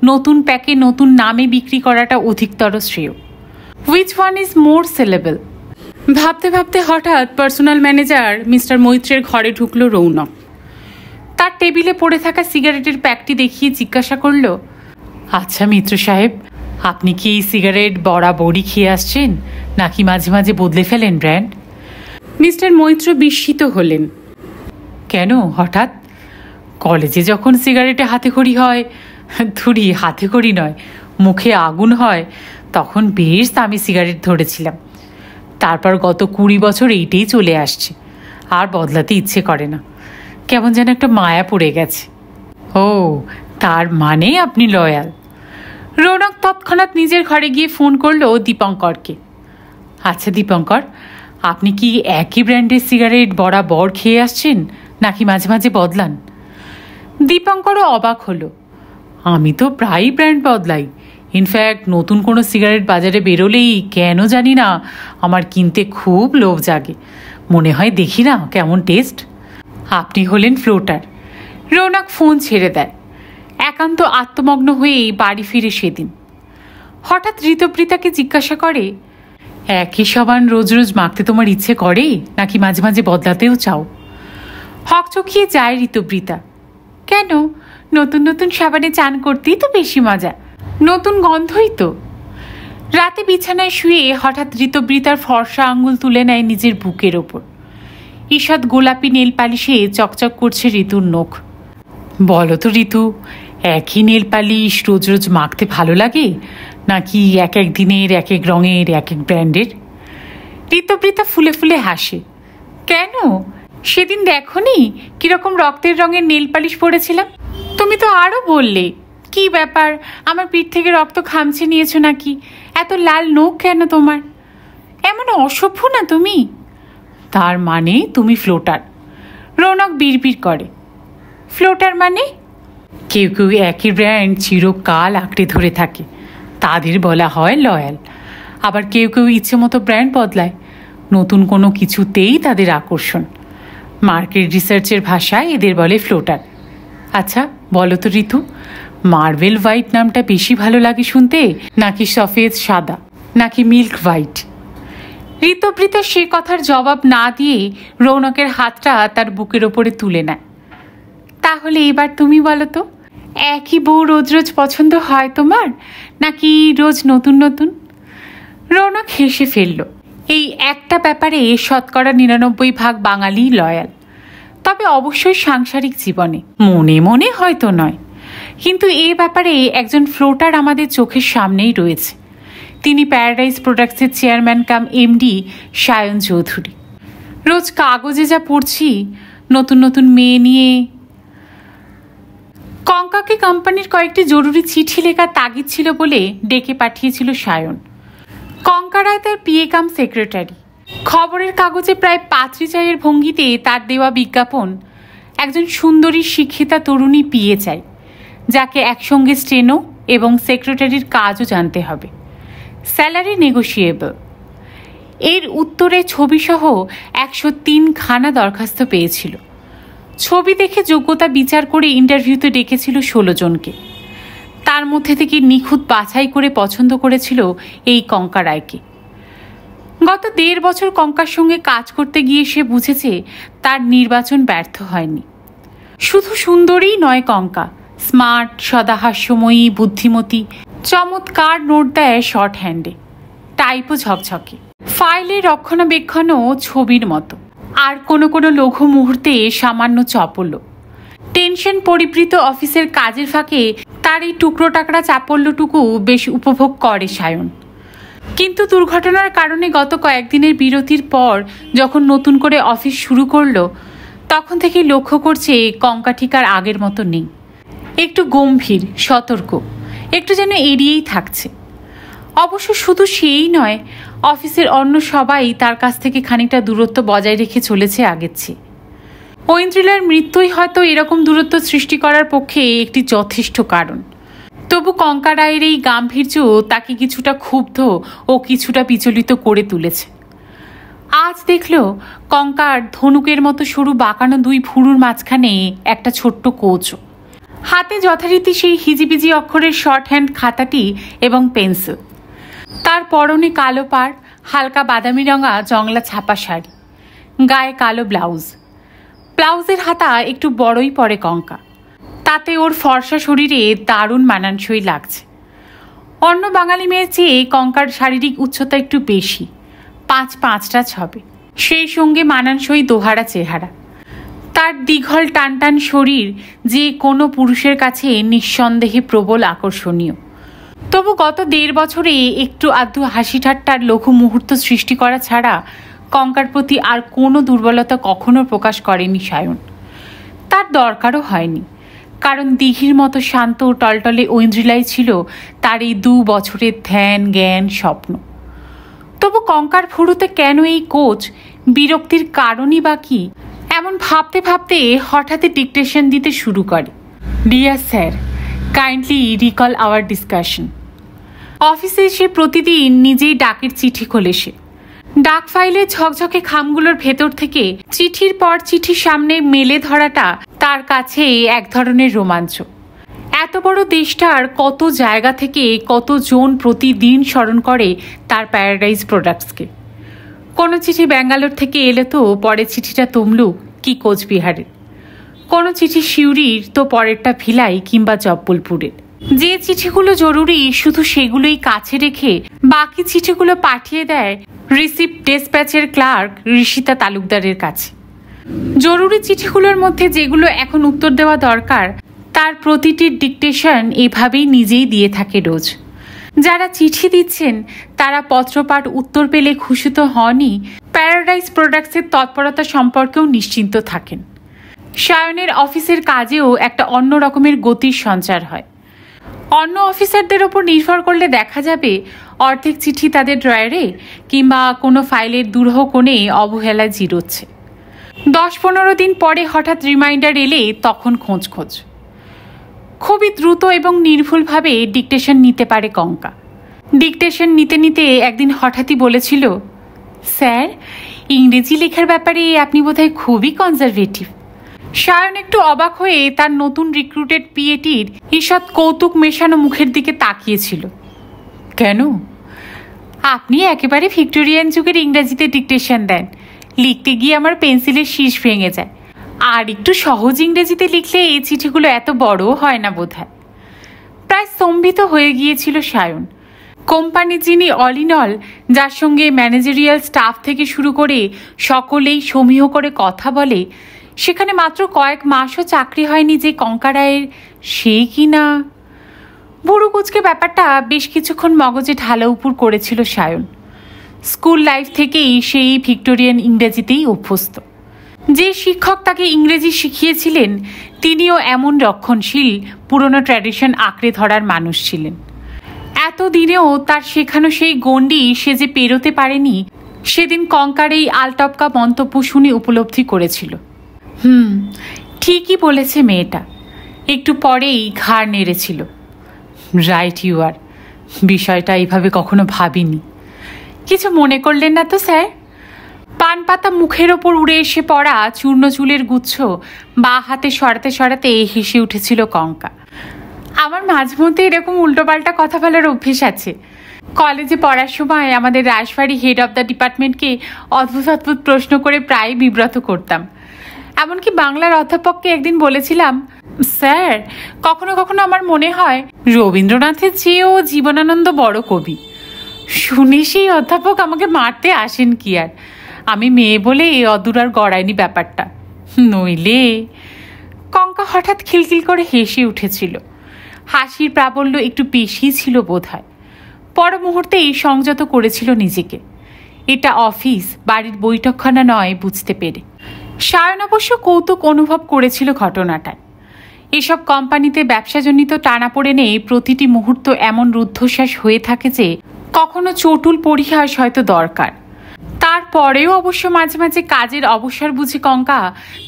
নতুন প্যাকে নতুন নামে বিক্রি করাটা অধিকতর শ্রেয়? Which one is more sellable? ভাবতে ভাবতে হঠাৎ পার্সোনাল ম্যানেজার মিস্টার মৈত্রের ঘরে ঢুকল রৌনক। তার টেবিলে পড়ে থাকা সিগারেটের প্যাকটি দেখিয়ে জিজ্ঞাসা করল, আচ্ছা মিত্র সাহেব, আপনি কি এই সিগারেট বরাবরই খেয়ে আসছেন, নাকি মাঝে মাঝে বদলে ফেলেন ব্র্যান্ড? মিস্টার মৈত্র বিস্মিত হলেন। কেন হঠাৎ? কলেজে যখন সিগারেটে হাতেখড়ি হয়, ধুরি হাতেখড়ি নয়, মুখে আগুন হয়, তখন বেশ দামি সিগারেট ধরেছিলাম। তারপর গত 20 বছর এইটাই চলে আসছে, আর বদলাতে ইচ্ছে করে না। কেমন যেন একটা মায়া পড়ে গেছে। ও, তার মানে আপনি লয়াল। রৌনক তৎক্ষণাৎ নিজের ঘরে গিয়ে ফোন করলো দীপঙ্করকে। আচ্ছা দীপঙ্কর, আপনি কি একই ব্র্যান্ডের সিগারেট বরাবর খেয়ে আসছেন নাকি মাঝে মাঝে বদলান? দীপঙ্করও অবাক হলো। আমি তো প্রায়ই ব্র্যান্ড বদলাই। ইনফ্যাক্ট নতুন কোনো সিগারেট বাজারে বেরোলেই কেন জানি না আমার কিনতে খুব লোভ জাগে। মনে হয় দেখি না কেমন টেস্ট। আপনি হলেন ফ্লোটার। রৌনক ফোন ছেড়ে দেয়। একান্ত আত্মমগ্ন হয়েই বাড়ি ফিরে সেদিন হঠাৎ ঋতব্রীতাকে জিজ্ঞাসা করে, একই সাবান রোজ রোজ মাখতে তোমার ইচ্ছে করে নাকি মাঝে মাঝে বদলাতেও চাও? হকচকিয়ে যায় ঋতব্রীতা। কেন, নতুন নতুন সাবানে চান করতেই তো বেশি মজা, নতুন গন্ধই তো। রাতে বিছানায় শুয়ে হঠাৎ ঋতব্রীতার ফর্সা আঙ্গুল তুলে নেয় নিজের বুকের ওপর। ঈষৎ গোলাপি নেল পালিশে চকচক করছে ঋতুর নখ। বলো তো ঋতু, একই নেল পালিশ রোজ রোজ মাখতে ভালো লাগে নাকি এক এক দিনের এক এক রঙের এক এক ব্র্যান্ডের? ঋতব্রীতা ফুলে ফুলে হাসে। কেন, সেদিন দেখোনি কিরকম রক্তের রঙের নেল পালিশ পরেছিলাম? তুমি তো আরও বললে, কি ব্যাপার আমার পিঠ থেকে রক্ত খামছে নিয়েছো নাকি, এত লাল নখ কেন তোমার? এমন অসভ্য না তুমি। তার মানে তুমি ফ্লোটার? রৌনক বিড়বিড় করে। ফ্লোটার মানে? কেউ কেউ একই ব্র্যান্ড চিরকাল আঁকড়ে ধরে থাকে, তাদের বলা হয় লয়াল। আবার কেউ কেউ ইচ্ছে মতো ব্র্যান্ড বদলায়, নতুন কোনো কিছুতেই তাদের আকর্ষণ। মার্কেট রিসার্চের ভাষায় এদের বলে ফ্লোটার। আচ্ছা বলো তো ঋতু, মার্বেল হোয়াইট নামটা বেশি ভালো লাগে শুনতে নাকি সফেদ সাদা নাকি মিল্ক হোয়াইট? ঋতব্রীতা সে কথার জবাব না দিয়ে রৌনকের হাতটা তার বুকের ওপরে তুলে নেয়। তাহলে এবার তুমি বলো তো, একই বউ রোজ রোজ পছন্দ হয় তোমার নাকি রোজ নতুন নতুন? রৌনক হেসে ফেলল। এই একটা ব্যাপারে 99% বাঙালি লয়াল, তবে অবশ্যই সাংসারিক জীবনে, মনে মনে হয়তো নয়। কিন্তু এই ব্যাপারে একজন ফ্লোটার আমাদের চোখের সামনেই রয়েছে। তিনি প্যারাডাইজ প্রোডাক্টসের chairman cum MD Sayan Chowdhury. রোজ কাগজে যা পড়ছি নতুন নতুন মেয়ে নিয়ে। কঙ্কাকে কোম্পানির কয়েকটি জরুরি চিঠি লেখার তাগিদ ছিল বলে ডেকে পাঠিয়েছিল সায়ন। কঙ্কা রায় তার পিএ কাম সেক্রেটারি। খবরের কাগজে প্রায় পাত্রী চাইয়ের ভঙ্গিতে তার দেওয়া বিজ্ঞাপন, একজন সুন্দরী শিক্ষিতা তরুণী পিএ চাই, যাকে একসঙ্গে স্টেনো এবং সেক্রেটারির কাজও জানতে হবে, স্যালারি নেগোশিয়েবল। এর উত্তরে ছবিসহ 103খানা দরখাস্ত পেয়েছিল। ছবি দেখে যোগ্যতা বিচার করে ইন্টারভিউতে ডেকেছিল 16 জনকে। তার মধ্যে থেকে নিখুঁত বাছাই করে পছন্দ করেছিল এই কঙ্কা রায়কে। গত 1.5 বছর কঙ্কার সঙ্গে কাজ করতে গিয়ে সে বুঝেছে তার নির্বাচন ব্যর্থ হয়নি। শুধু সুন্দরীই নয় কঙ্কা, স্মার্ট, সদাহাস্যময়ী, বুদ্ধিমতী, চমৎকার নোট দেয় শর্ট হ্যান্ডে, টাইপও ঝকঝকে, ফাইলের রক্ষণাবেক্ষণও ছবির মতো, আর কোনো কোনো লঘু মুহূর্তে সামান্য চপল্য। টেনশন পরিবৃত অফিসের কাজের ফাঁকে তার এই টুকরো টাকরা চাপল্যটুকু বেশ উপভোগ করে সায়ন। কিন্তু দুর্ঘটনার কারণে গত কয়েকদিনের বিরতির পর যখন নতুন করে অফিস শুরু করলো, তখন থেকে লক্ষ্য করছে কঙ্কা ঠিক আর আগের মতো নেই। একটু গম্ভীর, সতর্ক, একটু যেন এড়িয়েই থাকছে। অবশ্য শুধু সেই নয়, অফিসের অন্য সবাই তার কাছ থেকে খানিকটা দূরত্ব বজায় রেখে চলেছে আগের চেয়ে। ঐন্দ্রিলার মৃত্যুই হয়তো এরকম দূরত্ব সৃষ্টি করার পক্ষে একটি যথেষ্ট কারণ। তবু কঙ্কা রায়ের এই গাম্ভীর্য তাকে কিছুটা ক্ষুব্ধ ও কিছুটা বিচলিত করে তুলেছে। আজ দেখল কঙ্কার ধনুকের মতো সরু বাঁকানো 2 ভুরুর মাঝখানে একটা ছোট্ট কৌচো, হাতে যথারীতি সেই হিজিবিজি অক্ষরের শর্ট হ্যান্ড খাতাটি এবং পেন্সিল। তার পরনে কালো পাড়, হালকা বাদামি রঙা জংলা ছাপা শাড়ি, গায়ে কালো ব্লাউজ। ব্লাউজের হাতা একটু বড়ই পড়ে কঙ্কা, তাতে ওর ফর্সা শরীরে দারুণ মানানসই লাগছে। অন্য বাঙালি মেয়ের চেয়ে কঙ্কার শারীরিক উচ্চতা একটু বেশি, 5'5" হবে, সেই সঙ্গে মানানসই দোহারা চেহারা। তার দীঘল টানটান শরীর যে কোনো পুরুষের কাছে নিঃসন্দেহে প্রবল আকর্ষণীয়। তবু গত 1.5 বছরে একটু আধটু হাসি ঠাট্টার লঘু মুহূর্ত সৃষ্টি করা ছাড়া কঙ্কার প্রতি আর কোনো দুর্বলতা কখনো প্রকাশ করেনি সায়ন। তার দরকারও হয়নি, কারণ দিঘির মতো শান্ত টলটলে ঐন্দ্রিলাই ছিল তার এই 2 বছরের ধ্যান, জ্ঞান, স্বপ্ন। তবু কঙ্কার ভুরুতে কেন এই কোচ, বিরক্তির কারণই বা কি, এমন ভাবতে ভাবতে হঠাৎই ডিকটেশন দিতে শুরু করে। Dear sir, kindly recall hour discussion. অফিসে এসে প্রতিদিন নিজেই ডাকের চিঠি খোলে সে। ডাক ফাইলে ঝকঝকে খামগুলোর ভেতর থেকে চিঠির পর চিঠি সামনে মেলে ধরাটা তার কাছে এক ধরনের রোমাঞ্চ। এত বড় দেশটার কত জায়গা থেকে কতজন প্রতিদিন স্মরণ করে তার প্যারাডাইজ প্রোডাক্টসকে। কোনো চিঠি ব্যাঙ্গালোর থেকে এলে তো পরে চিঠিটা তমলুক কি কোচবিহারের, কোনো চিঠি সিউড়ির তো পরেরটা ভিলাই কিংবা জব্বলপুরের। যে চিঠিগুলো জরুরি শুধু সেগুলোই কাছে রেখে বাকি চিঠিগুলো পাঠিয়ে দেয় রিসিপ্ট ডেসপ্যাচের ক্লার্ক ঋষিতা তালুকদারের কাছে। জরুরি চিঠিগুলোর মধ্যে যেগুলো এখন উত্তর দেওয়া দরকার তার প্রতিটির ডিকটেশন এভাবেই নিজেই দিয়ে থাকে রোজ। যারা চিঠি দিচ্ছেন তারা পত্রপাঠ উত্তর পেলে খুশি তো হনই, প্যারাডাইজ প্রোডাক্টসের তৎপরতা সম্পর্কেও নিশ্চিন্ত থাকেন। সায়নের অফিসের কাজেও একটা অন্য রকমের গতির সঞ্চার হয়। অন্য অফিসারদের ওপর নির্ভর করলে দেখা যাবে অর্ধেক চিঠি তাদের ড্রয়ারে কিংবা কোনো ফাইলের দুরূহ কোণে অবহেলায় জিরোচ্ছে। 10-15 দিন পরে হঠাৎ রিমাইন্ডার এলে তখন খোঁজ খুবই দ্রুত এবং নির্ভুলভাবে ডিকটেশন নিতে পারে কঙ্কা। ডিকটেশন নিতে নিতে একদিন হঠাৎই বলেছিল, স্যার, ইংরেজি লেখার ব্যাপারে আপনি বোধহয় খুবই কনজারভেটিভ। সায়ন একটু অবাক হয়ে তার নতুন রিক্রুটেড পিএটির ঈষৎ কৌতুক মেশানো মুখের দিকে তাকিয়েছিল। কেন? আপনি একেবারে ভিক্টোরিয়ান যুগের ইংরেজিতে ডিকটেশন দেন, লিখতে গিয়ে আমার পেন্সিলের শীষ ভেঙে যায়। আর একটু সহজ ইংরেজিতে লিখলে এই চিঠিগুলো এত বড় হয় না বোধহয়। প্রায় স্তম্ভিত হয়ে গিয়েছিল সায়ন। কোম্পানি যিনি অল ইন অল, যার সঙ্গে ম্যানেজারিয়াল স্টাফ থেকে শুরু করে সকলেই সমীহ করে কথা বলে, সেখানে মাত্র কয়েক মাসও চাকরি হয়নি যে কঙ্কা রায়ের, সেই কি না। বুড়ো কুচকে ব্যাপারটা বেশ কিছুক্ষণ মগজে ঢালা উপর করেছিল সায়ন। স্কুল লাইফ থেকেই সেই ভিক্টোরিয়ান ইংরেজিতেই অভ্যস্ত। যে শিক্ষক তাকে ইংরেজি শিখিয়েছিলেন তিনিও এমন রক্ষণশীল পুরনো ট্র্যাডিশন আঁকড়ে ধরার মানুষ ছিলেন। এতদিনেও তার শেখানো সেই গণ্ডি সে যে পেরোতে পারেনি, সেদিন কঙ্কার এই আলটপকা মন্তব্য শুনে উপলব্ধি করেছিল। ঠিকই বলেছে মেয়েটা, একটু পরেই ঘাড় নেড়েছিল। রাইট ইউ আর, বিষয়টা এইভাবে কখনো ভাবিনি। কিছু মনে করলেন না তো স্যার? পান পাতা মুখের ওপর উড়ে এসে পড়া চূর্ণ চুলের গুচ্ছ বা হাতে সরাতে সরাতে হেসে উঠেছিল কঙ্কা। আমার মাঝে মধ্যে এরকম উল্টোপাল্টা কথা বলার অভ্যেস আছে। কলেজে পড়ার সময় আমাদের রাজবাড়ি হেড অব দ্য ডিপার্টমেন্টকে অদ্ভুত অদ্ভুত প্রশ্ন করে প্রায় বিব্রত করতাম। এমনকি বাংলার অধ্যাপককে একদিন বলেছিলাম, স্যার, কখনো কখনো আমার মনে হয় রবীন্দ্রনাথের চেয়েও জীবনানন্দ বড় কবি। শুনে সেই অধ্যাপক আমাকে মারতে আসেন কি আর, আমি মেয়ে বলে অদূর আর গড়ায়নি ব্যাপারটা, নইলে। কঙ্কা হঠাৎ খিলখিল করে হেসে উঠেছিল। হাসির প্রাবল্য একটু বেশি ছিল বোধ হয়। পর মুহূর্তেই সংযত করেছিল নিজেকে। এটা অফিস, বাড়ির বৈঠকখানা নয় বুঝতে পেরে। সায়ন অবশ্য কৌতুক অনুভব করেছিল ঘটনাটায়। এসব কোম্পানিতে ব্যবসাজনিত টানাপোড়েনে প্রতিটি মুহূর্ত এমন রুদ্ধশ্বাস হয়ে থাকে যে কখনো চটুল পরিহাস হয়তো দরকার। তারপরেও অবশ্য মাঝে মাঝে কাজের অবসর বুঝে কঙ্কা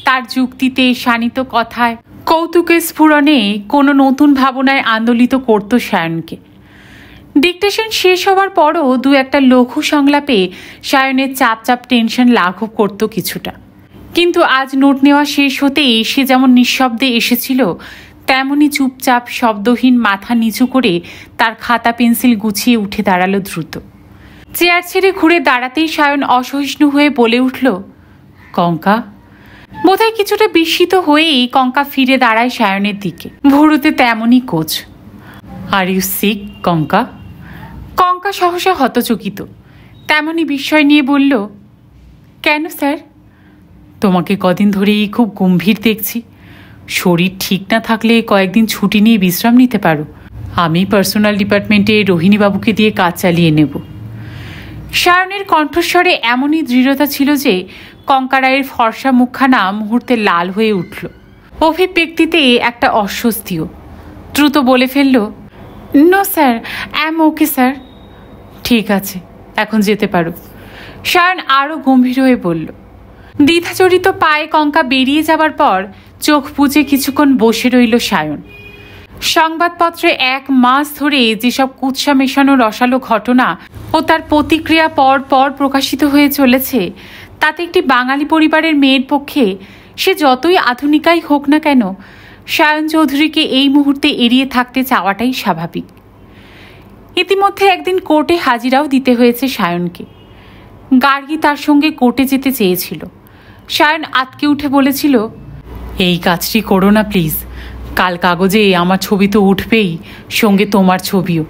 তার যুক্তিতে, শানিত কথায়, কৌতুকের স্ফুরণে কোনো নতুন ভাবনায় আন্দোলিত করত সায়নকে। ডিকটেশন শেষ হওয়ার পরও দু একটা লঘু সংলাপে সায়নের চাপ চাপ টেনশন লাঘব করত কিছুটা। কিন্তু আজ নোট নেওয়া শেষ হতেই সে যেমন নিঃশব্দে এসেছিল, তেমনই চুপচাপ শব্দহীন মাথা নিচু করে তার খাতা পেন্সিল গুছিয়ে উঠে দাঁড়ালো দ্রুত। চেয়ার ছেড়ে ঘুরে দাঁড়াতেই সায়ন অসহিষ্ণু হয়ে বলে উঠল, কঙ্কা। বোধহয় কিছুটা বিস্মিত হয়েই কঙ্কা ফিরে দাঁড়ায় সায়নের দিকে, ভুরুতে তেমনই কোচ। Are you sick Kanka? Kanka সহসা হতচকিত, তেমনই বিস্ময় নিয়ে বলল, কেন স্যার? তোমাকে কদিন ধরেই খুব গম্ভীর দেখছি। শরীর ঠিক না থাকলে কয়েকদিন ছুটি নিয়ে বিশ্রাম নিতে পারো। আমি পার্সোনাল ডিপার্টমেন্টে রোহিণীবাবুকে দিয়ে কাজ চালিয়ে নেব। সায়নের কণ্ঠস্বরে এমনই দৃঢ়তা ছিল যে কঙ্কা রায়ের ফর্সা মুখখানা মুহূর্তে লাল হয়ে উঠল। অভিব্যক্তিতে একটা অস্বস্তিও। দ্রুত বলে ফেলল, no sir, I am okay sir. ঠিক আছে, এখন যেতে পারো। সায়ন আরও গম্ভীর হয়ে বলল। দ্বিধাজড়িত পায়ে কঙ্কা বেরিয়ে যাবার পর চোখ বুজে কিছুক্ষণ বসে রইল সায়ন। সংবাদপত্রে 1 মাস ধরে যেসব কুৎসা মেশানো রসালো ঘটনা ও তার প্রতিক্রিয়া পর পর প্রকাশিত হয়ে চলেছে, তাতে একটি বাঙালি পরিবারের মেয়ের পক্ষে সে যতই আধুনিকাই হোক না কেন, সায়ন চৌধুরীকে এই মুহূর্তে এড়িয়ে থাকতে চাওয়াটাই স্বাভাবিক। ইতিমধ্যে একদিন কোর্টে হাজিরাও দিতে হয়েছে সায়নকে। গার্গী তার সঙ্গে কোর্টে যেতে চেয়েছিল। সায়ন আটকে উঠে বলেছিল, এই কাজটি করো না প্লিজ। কাল কাগজে আমার ছবি তো উঠবেই, সঙ্গে তোমার ছবিও,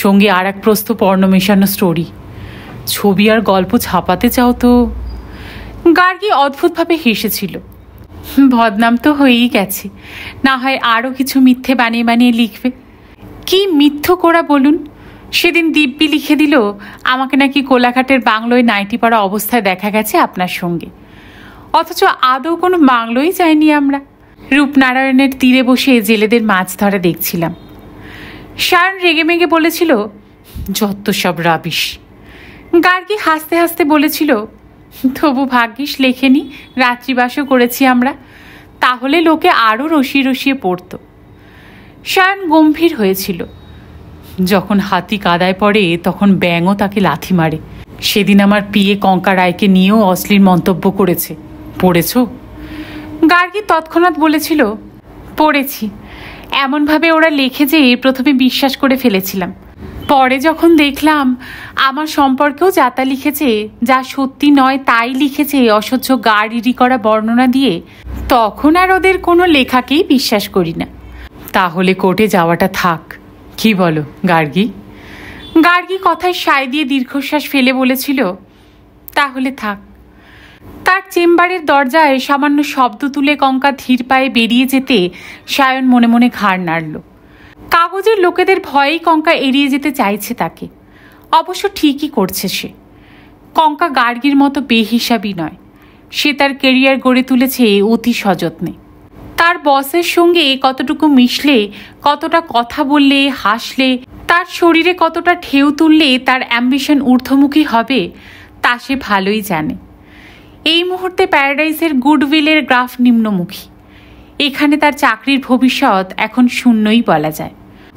সঙ্গে আর এক প্রস্থ পর্ণ মেশানো স্টোরি। ছবি আর গল্প ছাপাতে চাও তো? গার্গী অদ্ভুতভাবে হেসেছিল। বদনাম তো হয়েই গেছে, না হয় আরও কিছু মিথ্যে বানিয়ে বানিয়ে লিখবে। কি মিথ্য করা বলুন? সেদিন দিব্যি লিখে দিল আমাকে নাকি কোলাঘাটের বাংলোয় নাইটি পরা অবস্থায় দেখা গেছে আপনার সঙ্গে, অথচ আদৌ কোনো বাংলোই যায়নি। আমরা রূপনারায়ণের তীরে বসে জেলেদের মাছ ধরা দেখছিলাম। সায়ন রেগেমেগে বলেছিল, যত সব রাবিশ। গার্গী হাসতে হাসতে বলেছিল, তবু ভাগ্যিস লেখেনি, রাত্রিবাসও করেছি আমরা, তাহলে লোকে আরও রসিয়ে রসিয়ে পড়ত। সায়ন গম্ভীর হয়েছিল। যখন হাতি কাদায় পড়ে তখন ব্যাঙও তাকে লাথি মারে। সেদিন আমার পিএ কঙ্কা রায়কে নিয়েও অশ্লীল মন্তব্য করেছে, পড়েছ? গার্গী তৎক্ষণাৎ বলেছিল, পড়েছি। এমনভাবে ওরা লেখে যে প্রথমে বিশ্বাস করে ফেলেছিলাম, পরে যখন দেখলাম আমার সম্পর্কেও যাতা লিখেছে, যা সত্যি নয় তাই লিখেছে অসহ্য গাড়িরি করা বর্ণনা দিয়ে, তখন আর ওদের কোনো লেখাকেই বিশ্বাস করি না। তাহলে কোর্টে যাওয়াটা থাক, কি বলো গার্গী? গার্গী কথায় সায় দিয়ে দীর্ঘশ্বাস ফেলে বলেছিল, তাহলে থাক। তার চেম্বারের দরজায় সামান্য শব্দ তুলে কঙ্কা ধীর পায়ে বেরিয়ে যেতে সায়ন মনে মনে ঘাড় নাড়ল। কাগজের লোকেদের ভয়েই কঙ্কা এড়িয়ে যেতে চাইছে তাকে। অবশ্য ঠিকই করছে সে। কঙ্কা গার্গীর মতো বেহিসাবি নয়। সে তার কেরিয়ার গড়ে তুলেছে অতি সযত্নে। তার বসের সঙ্গে কতটুকু মিশলে, কতটা কথা বললে, হাসলে, তার শরীরে কতটা ঢেউ তুললে তার অ্যাম্বিশন ঊর্ধ্বমুখী হবে, তা সে ভালোই জানে। এই মুহূর্তে প্যারাডাইসের গুডউইলের গ্রাফ নিম্নমুখী। এখানে তার চাকরির ভবিষ্যৎ এখন শূন্যই বলা যায়।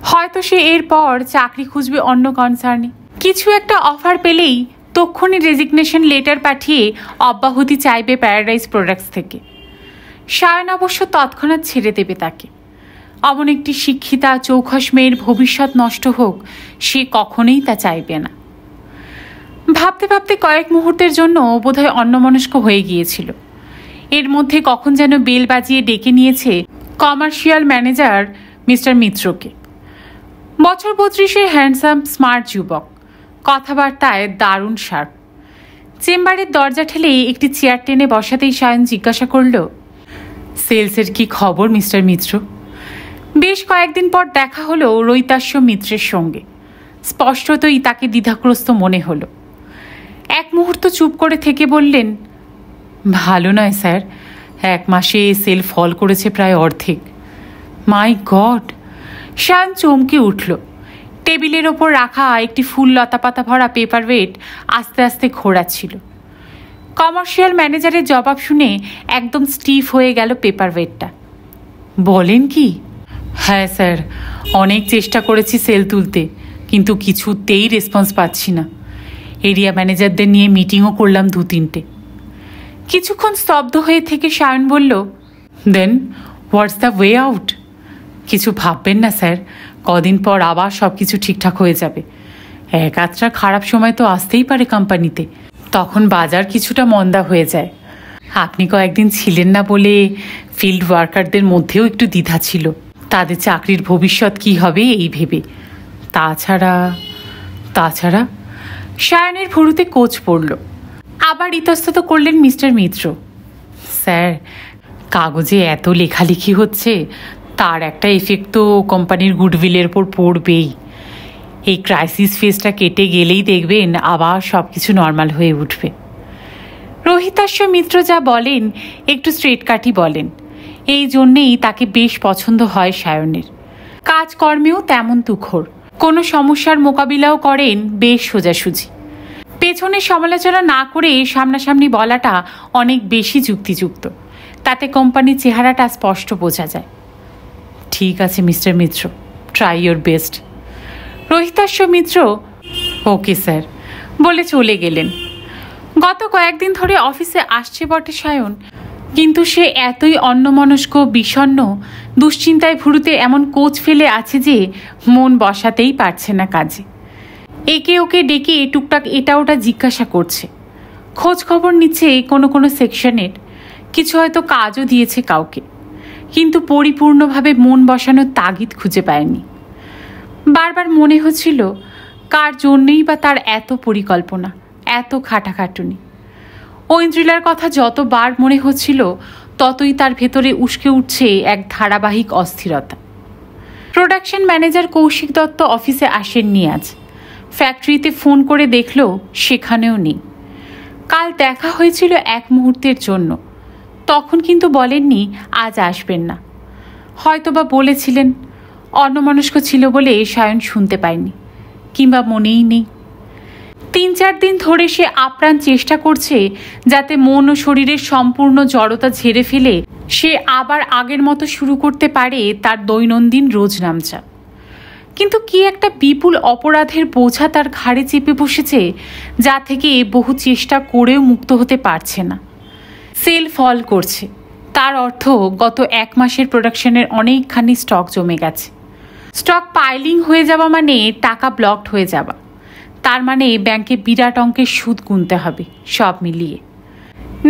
হয়তো সে এরপর চাকরি খুঁজবে অন্য কনসার্নে। কিছু একটা অফার পেলেই তক্ষুনি রেজিগনেশন লেটার পাঠিয়ে অব্যাহতি চাইবে প্যারাডাইস প্রোডাক্টস থেকে। সায়ন অবশ্য তৎক্ষণাৎ ছেড়ে দেবে তাকে। অমন একটি শিক্ষিতা চৌখস মেয়ের ভবিষ্যৎ নষ্ট হোক, সে কখনোই তা চাইবে না। ভাবতে ভাবতে কয়েক মুহূর্তের জন্য বোধহয় অন্যমনস্ক হয়ে গিয়েছিল। এর মধ্যে কখন যেন বেল বাজিয়ে ডেকে নিয়েছে কমার্শিয়াল ম্যানেজার মিস্টার মিত্রকে। বছর 32-এর হ্যান্ডসাম স্মার্ট যুবক, কথাবার্তায় দারুণ শার্প। চেম্বারের দরজা ঠেলে একটি চেয়ার টেনে বসাতেই সায়ন জিজ্ঞাসা করল, সেলসের কি খবর মিস্টার মিত্র? বেশ কয়েকদিন পর দেখা হলো রৈতাস্য মিত্রের সঙ্গে। স্পষ্টতই তাকে দ্বিধাগ্রস্ত মনে হলো। এক মুহূর্ত চুপ করে থেকে বললেন, ভালো নয় স্যার, 1 মাসে সেল ফল করেছে প্রায় অর্ধেক। মাই গড! সায়ন চমকে উঠল। টেবিলের ওপর রাখা একটি ফুল লতাপাতা ভরা পেপার ওয়েট আস্তে আস্তে ঘোরাচ্ছিল। কমার্শিয়াল ম্যানেজারের জবাব শুনে একদম স্টিফ হয়ে গেল পেপার ওয়েটটা। বলেন কি? হ্যাঁ স্যার, অনেক চেষ্টা করেছি সেল তুলতে, কিন্তু কিছুতেই রেসপন্স পাচ্ছি না। এরিয়া ম্যানেজারদের নিয়ে মিটিংও করলাম 2-3টে। কিছুক্ষণ স্তব্ধ হয়ে থেকে সায়ন বলল, দেন হোয়াটস দ্য ওয়ে আউট? কিছু ভাববেন না স্যার, কদিন পর আবার সব কিছু ঠিকঠাক হয়ে যাবে। 1-8টা খারাপ সময় তো আসতেই পারে কোম্পানিতে, তখন বাজার কিছুটা মন্দা হয়ে যায়। আপনি কয়েকদিন ছিলেন না বলে ফিল্ড ওয়ার্কারদের মধ্যেও একটু দ্বিধা ছিল, তাদের চাকরির ভবিষ্যৎ কি হবে এই ভেবে। তাছাড়া সায়নের ভুরুতে কোচ পড়ল। আবার ইতস্তত করলেন মিস্টার মিত্র, স্যার কাগজে এত লেখালেখি হচ্ছে, তার একটা এফেক্ট তো কোম্পানির গুডউইলের ওপর পড়বেই। এই ক্রাইসিস ফেজটা কেটে গেলেই দেখবেন আবার সব কিছু নর্মাল হয়ে উঠবে। রোহিতাস্য মিত্র যা বলেন একটু স্ট্রেট কাটই বলেন। এই জন্যেই তাকে বেশ পছন্দ হয় সায়নের। কাজকর্মেও তেমন তুখোড়, কোনো সমস্যার মোকাবিলাও করেন বেশ সোজাসুজি। পেছনে সমালোচনা না করে সামনাসামনি বলাটা অনেক বেশি যুক্তিযুক্ত। তাতে কোম্পানির চেহারাটা স্পষ্ট বোঝা যায়। ঠিক আছে mister Mitra, try your best. Rohitashya Mitra okay sir বলে চলে গেলেন। গত কয়েকদিন ধরে অফিসে আসছে বটে সায়ন, কিন্তু সে এতই অন্যমনস্ক, বিষণ্ণ, দুশ্চিন্তায় ভুরুতে এমন কোচ ফেলে আছে যে মন বসাতেই পারছে না কাজে। একে ওকে ডেকে টুকটাক এটা ওটা জিজ্ঞাসা করছে, খোঁজ খবর নিচ্ছে কোনো সেকশনের, কিছু হয়তো কাজও দিয়েছে কাউকে, কিন্তু পরিপূর্ণভাবে মন বসানোর তাগিদ খুঁজে পায়নি। বারবার মনে হচ্ছিল কার জন্যই বা তার এত পরিকল্পনা, এত খাটাখাটুনি। ঐন্দ্রিলার কথা যতবার মনে হচ্ছিল ততই তার ভেতরে উস্কে উঠছে এক ধারাবাহিক অস্থিরতা। প্রোডাকশন ম্যানেজার কৌশিক দত্ত অফিসে আসেননি আজ। ফ্যাক্টরিতে ফোন করে দেখল সেখানেও নেই। কাল দেখা হয়েছিল এক মুহূর্তের জন্য, তখন কিন্তু বলেননি আজ আসবেন না। হয়তোবা বলেছিলেন, অন্যমনস্ক ছিল বলে সায়ন শুনতে পায়নি, কিংবা মনেই নেই। 3-4 দিন ধরে সে আপ্রাণ চেষ্টা করছে যাতে মন ও শরীরের সম্পূর্ণ জড়তা ঝেড়ে ফেলে সে আবার আগের মতো শুরু করতে পারে তার দৈনন্দিন রোজনামচা। কিন্তু কি একটা বিপুল অপরাধের বোঝা তার ঘাড়ে চেপে বসেছে, যা থেকে বহু চেষ্টা করেও মুক্ত হতে পারছে না। সেল ফল করছে, তার অর্থ গত 1 মাসের প্রোডাকশনের অনেকখানি স্টক জমে গেছে। স্টক পাইলিং হয়ে যাওয়া মানে টাকা ব্লকড হয়ে যাওয়া, তার মানে ব্যাংকে বিরাট অঙ্কের সুদ গুনতে হবে সব মিলিয়ে।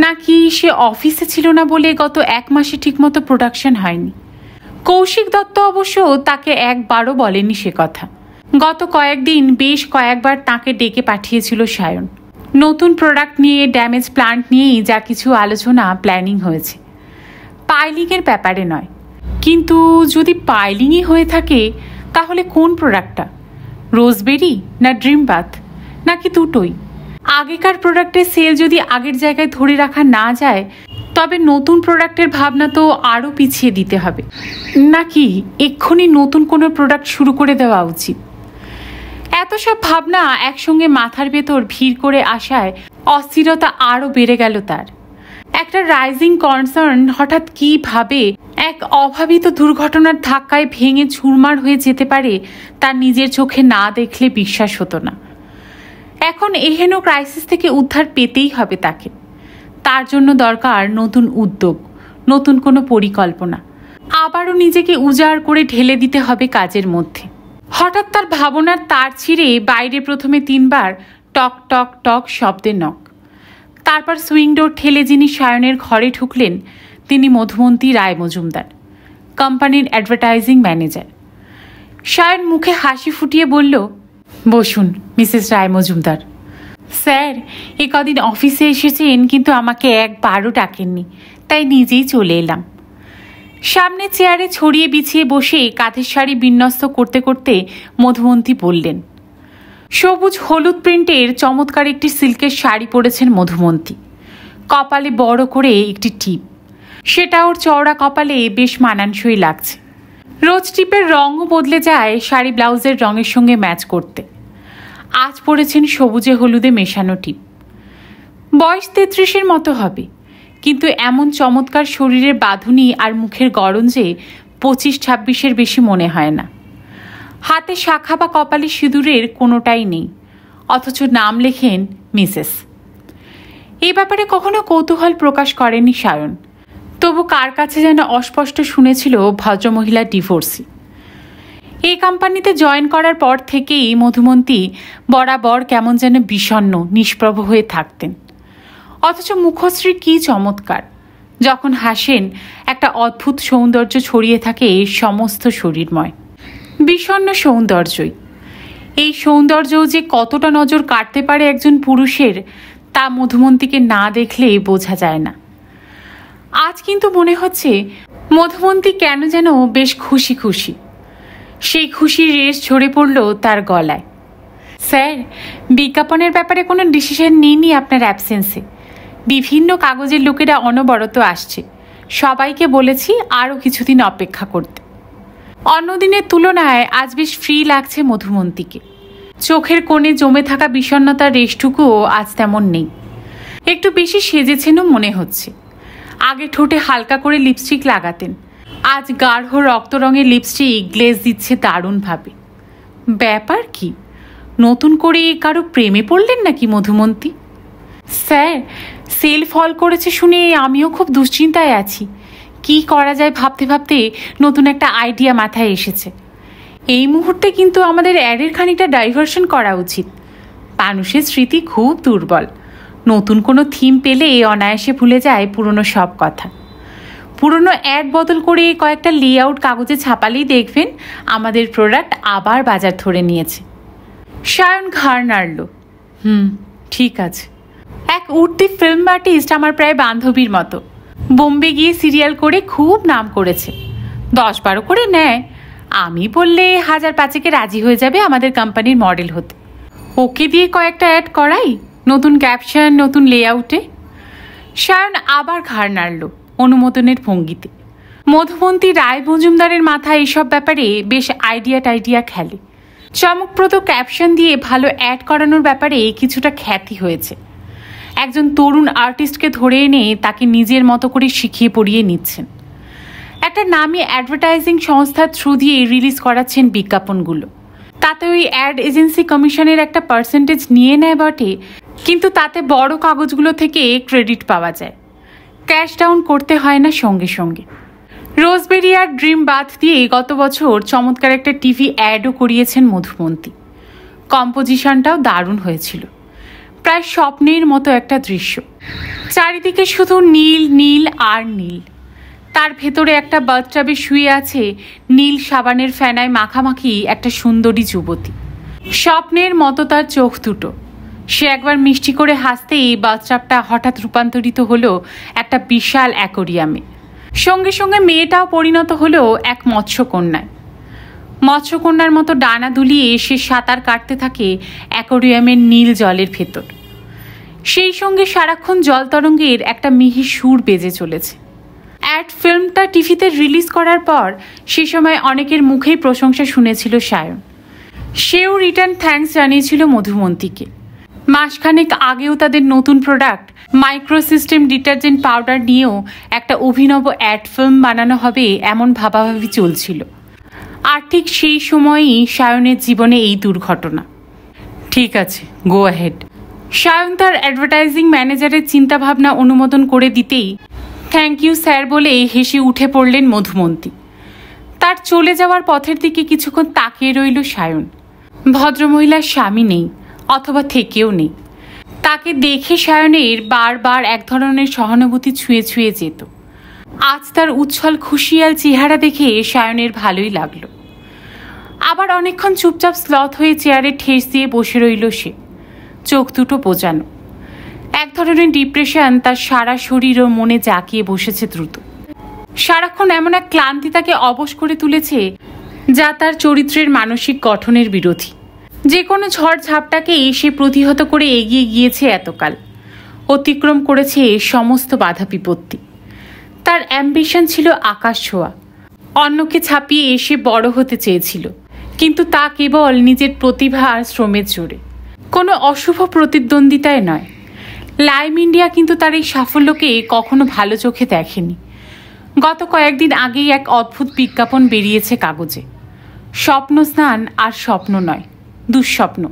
নাকি সে অফিসে ছিল না বলে গত 1 মাসে ঠিকমতো প্রোডাকশন হয়নি? কৌশিক দত্ত অবশ্য তাকে একবারও বলেনি সে কথা। গত কয়েকদিন বেশ কয়েকবার তাকে ডেকে পাঠিয়েছিল সায়ন। নতুন প্রোডাক্ট নিয়ে, ড্যামেজ প্লান্ট নিয়েই যা কিছু আলোচনা প্ল্যানিং হয়েছে, পাইলিংয়ের ব্যাপারে নয়। কিন্তু যদি পাইলিংই হয়ে থাকে তাহলে কোন প্রোডাক্টটা? রোজবেরি না ড্রিম বাথ, নাকি দুটোই? আগেকার প্রোডাক্টের সেল যদি আগের জায়গায় ধরে রাখা না যায়, তবে নতুন প্রোডাক্টের ভাবনা তো আরও পিছিয়ে দিতে হবে, নাকি এক্ষুনি নতুন কোনো প্রোডাক্ট শুরু করে দেওয়া উচিত? এত সব ভাবনা একসঙ্গে মাথার ভেতর ভিড় করে আসায় অস্থিরতা আরও বেড়ে গেল তার। একটা রাইজিং কনসার্ন হঠাৎ কীভাবে এক অভাবিত দুর্ঘটনার ধাক্কায় ভেঙে চুরমার হয়ে যেতে পারে তার নিজের চোখে না দেখলে বিশ্বাস হতো না। এখন এহেন ক্রাইসিস থেকে উদ্ধার পেতেই হবে তাকে। তার জন্য দরকার নতুন উদ্যোগ, নতুন কোনো পরিকল্পনা। আবারও নিজেকে উজাড় করে ঢেলে দিতে হবে কাজের মধ্যে। হঠাৎ তার ভাবনার তার ছিঁড়ে বাইরে প্রথমে 3 বার টক টক টক শব্দে নক। তারপর সুইং ডোর ঠেলে যিনি সায়নের ঘরে ঢুকলেন তিনি মধুমন্তী রায় মজুমদার, কোম্পানির অ্যাডভার্টাইজিং ম্যানেজার। সায়ন মুখে হাসি ফুটিয়ে বলল, বসুন মিসেস রায় মজুমদার। স্যার, এ কদিন অফিসে এসেছেন কিন্তু আমাকে একবারও ডাকেননি, তাই নিজেই চলে এলাম। সামনে চেয়ারে ছড়িয়ে বিছিয়ে বসে কাঁধের শাড়ি বিন্যস্ত করতে করতে মধুমন্তী বললেন। সবুজ হলুদ প্রিন্টের চমৎকার একটি সিল্কের শাড়ি পরেছেন মধুমন্তী, কপালে বড় করে একটি টিপ। সেটা ওর চওড়া কপালে বেশ মানানসই লাগছে। রোজ টিপের রঙও বদলে যায় শাড়ি ব্লাউজের রঙের সঙ্গে ম্যাচ করতে। আজ পরেছেন সবুজে হলুদে মেশানো টিপ। বয়স 33-এর মতো হবে, কিন্তু এমন চমৎকার শরীরের বাঁধুনি আর মুখের গড়ঞ্জে 25-26-এর বেশি মনে হয় না। হাতে শাখা বা কপালে সিঁদুরের কোনোটাই নেই, অথচ নাম লেখেন মিসেস। এই ব্যাপারে কখনো কৌতূহল প্রকাশ করেনি সায়ন, তবু কার কাছে যেন অস্পষ্ট শুনেছিল ভদ্রমহিলা ডিভোর্সি। এই কোম্পানিতে জয়েন করার পর থেকেই মধুমন্তী বরাবর কেমন যেন বিষণ্ণ, নিষ্প্রভ হয়ে থাকতেন। অথচ মুখশ্রী কী চমৎকার! যখন হাসেন একটা অদ্ভুত সৌন্দর্য ছড়িয়ে থাকে সমস্ত শরীরময়। বিষণ্ণ সৌন্দর্যই। এই সৌন্দর্যও যে কতটা নজর কাটতে পারে একজন পুরুষের, তা মধুমন্তীকে না দেখলে বোঝা যায় না। আজ কিন্তু মনে হচ্ছে মধুমন্তী কেন যেন বেশ খুশি খুশি। সেই খুশির রেশ ঝরে পড়ল তার গলায়। স্যার, বিজ্ঞাপনের ব্যাপারে কোনো ডিসিশন নিইনি আপনার অ্যাবসেন্সে। বিভিন্ন কাগজের লোকেরা অনবরত আসছে, সবাইকে বলেছি আরও কিছুদিন অপেক্ষা করতে। অন্যদিনের তুলনায় আজ বেশ ফ্রি লাগছে মধুমন্তীকে। চোখের কোণে জমে থাকা বিষণ্ণতার রেশটুকুও আজ তেমন নেই। একটু বেশি সেজেছেনও মনে হচ্ছে। আগে ঠোঁটে হালকা করে লিপস্টিক লাগাতেন, আজ গাঢ় রক্ত রঙের লিপস্টিক গ্লেজ দিচ্ছে দারুণভাবে। ব্যাপার কি, নতুন করে কারো প্রেমে পড়লেন নাকি মধুমন্তী? স্যার, সেল ফল করেছে শুনে আমিও খুব দুশ্চিন্তায় আছি। কি করা যায় ভাবতে ভাবতে নতুন একটা আইডিয়া মাথায় এসেছে। এই মুহূর্তে কিন্তু আমাদের অ্যাডের খানিকটা ডাইভার্সন করা উচিত। মানুষের স্মৃতি খুব দুর্বল, নতুন কোনো থিম পেলে অনায়াসে ভুলে যায় পুরনো সব কথা। পুরনো অ্যাড বদল করে কয়েকটা লেআউট কাগজে ছাপালেই দেখবেন আমাদের প্রোডাক্ট আবার বাজার ধরে নিয়েছে। সায়ন ঘাড় নাড়ল। ঠিক আছে। এক উঠতি ফিল্ম আর্টিস্ট আমার প্রায় বান্ধবীর মতো, বোম্বে গিয়ে সিরিয়াল করে খুব নাম করেছে। 10-12 করে নেয়। আমি বললে 1000-5 রাজি হয়ে যাবে আমাদের কোম্পানির মডেল হতে। ওকে দিয়ে কয়েকটা অ্যাড করাই, নতুন ক্যাপশন, নতুন লেআউটে। সায়ন আবার ঘাড় নাড়ল অনুমোদনের ভঙ্গিতে। মধুমন্তী রায় মজুমদারের মাথায় এইসব ব্যাপারে বেশ আইডিয়া খেলে। চমকপ্রদ ক্যাপশন দিয়ে ভালো অ্যাড করানোর ব্যাপারে কিছুটা খ্যাতি হয়েছে। একজন তরুণ আর্টিস্টকে ধরে এনে তাকে নিজের মতো করে শিখিয়ে পড়িয়ে নিচ্ছেন। একটা নামি অ্যাডভার্টাইজিং সংস্থার থ্রু দিয়ে রিলিজ করাচ্ছেন বিজ্ঞাপনগুলো। তাতে ওই অ্যাড এজেন্সি কমিশনের একটা পার্সেন্টেজ নিয়ে নেয় বটে, কিন্তু তাতে বড় কাগজগুলো থেকে ক্রেডিট পাওয়া যায়। ক্যাশ ডাউন করতে হয় না সঙ্গে সঙ্গে। রোজবেরি আর ড্রিম বাথ দিয়ে গত বছর চমৎকার একটা টিভি অ্যাডও করিয়েছেন মধুমন্তী। কম্পোজিশনটাও দারুণ হয়েছিল, প্রায় স্বপ্নের মতো একটা দৃশ্য। চারিদিকে শুধু নীল নীল আর নীল, তার ভেতরে একটা বাথটাবে শুয়ে আছে নীল সাবানের ফেনায় মাখামাখি একটা সুন্দরী যুবতী। স্বপ্নের মতো তার চোখ দুটো। সে একবার মিষ্টি করে হাসতেই বাথটাবটা হঠাৎ রূপান্তরিত হলো একটা বিশাল অ্যাকোরিয়ামে। সঙ্গে সঙ্গে মেয়েটাও পরিণত হলো এক মৎস্যকন্যায়। মৎস্যকন্যার মতো ডানা দুলিয়ে সে সাঁতার কাটতে থাকে অ্যাকোরিয়ামের নীল জলের ভেতর। সেই সঙ্গে সারাক্ষণ জল তরঙ্গের একটা মিহি সুর বেজে চলেছে। অ্যাড ফিল্মটা টিভিতে রিলিজ করার পর সে সময় অনেকের মুখেই প্রশংসা শুনেছিল সায়ন। সেও রিটার্ন থ্যাঙ্কস জানিয়েছিল মধুমন্তীকে। মাসখানেক আগেও তাদের নতুন প্রোডাক্ট মাইক্রোসিস্টেম ডিটারজেন্ট পাউডার নিয়েও একটা অভিনব অ্যাড ফিল্ম বানানো হবে এমন ভাবাভাবি চলছিল। আর ঠিক সেই সময়ই সায়নের জীবনে এই দুর্ঘটনা। ঠিক আছে, গো অ্যাহেড। সায়ন তার অ্যাডভার্টাইজিং ম্যানেজারের চিন্তাভাবনা অনুমোদন করে দিতেই থ্যাংক ইউ স্যার বলে হেসে উঠে পড়লেন মধুমন্তী। তার চলে যাওয়ার পথের দিকে কিছুক্ষণ তাকিয়ে রইল সায়ন। ভদ্রমহিলার স্বামী নেই, অথবা থেকেও নেই। তাকে দেখে সায়নের বারবার এক ধরনের সহানুভূতি ছুঁয়ে ছুঁয়ে যেত। আজ তার উচ্ছল খুশিয়াল চেহারা দেখে সায়নের ভালোই লাগলো। আবার অনেকক্ষণ চুপচাপ স্লথ হয়ে চেয়ারে ঠেস দিয়ে বসে রইল সে, চোখ দুটো বোজানো। এক ধরনের ডিপ্রেশন তার সারা শরীর ও মনে জাঁকিয়ে বসেছে দ্রুত। সারাক্ষণ এমন এক ক্লান্তি তাকে অবশ করে তুলেছে যা তার চরিত্রের মানসিক গঠনের বিরোধী। যে কোনো ঝড় ঝাপটাকেই সে প্রতিহত করে এগিয়ে গিয়েছে এতকাল, অতিক্রম করেছে সমস্ত বাধা বিপত্তি। তার অ্যাম্বিশন ছিল আকাশ ছোঁয়া, অন্যকে ছাপিয়ে এসে বড় হতে চেয়েছিল, কিন্তু তা কেবল নিজের প্রতিভা আর শ্রমের জোরে, কোনো অশুভ প্রতিদ্বন্দ্বিতায় নয়। লাইম ইন্ডিয়া কিন্তু তার এই সাফল্যকে কখনো ভালো চোখে দেখেনি। গত কয়েকদিন আগেই এক অদ্ভুত বিজ্ঞাপন বেরিয়েছে কাগজে। স্বপ্ন স্নান আর স্বপ্ন নয়, দুঃস্বপ্ন,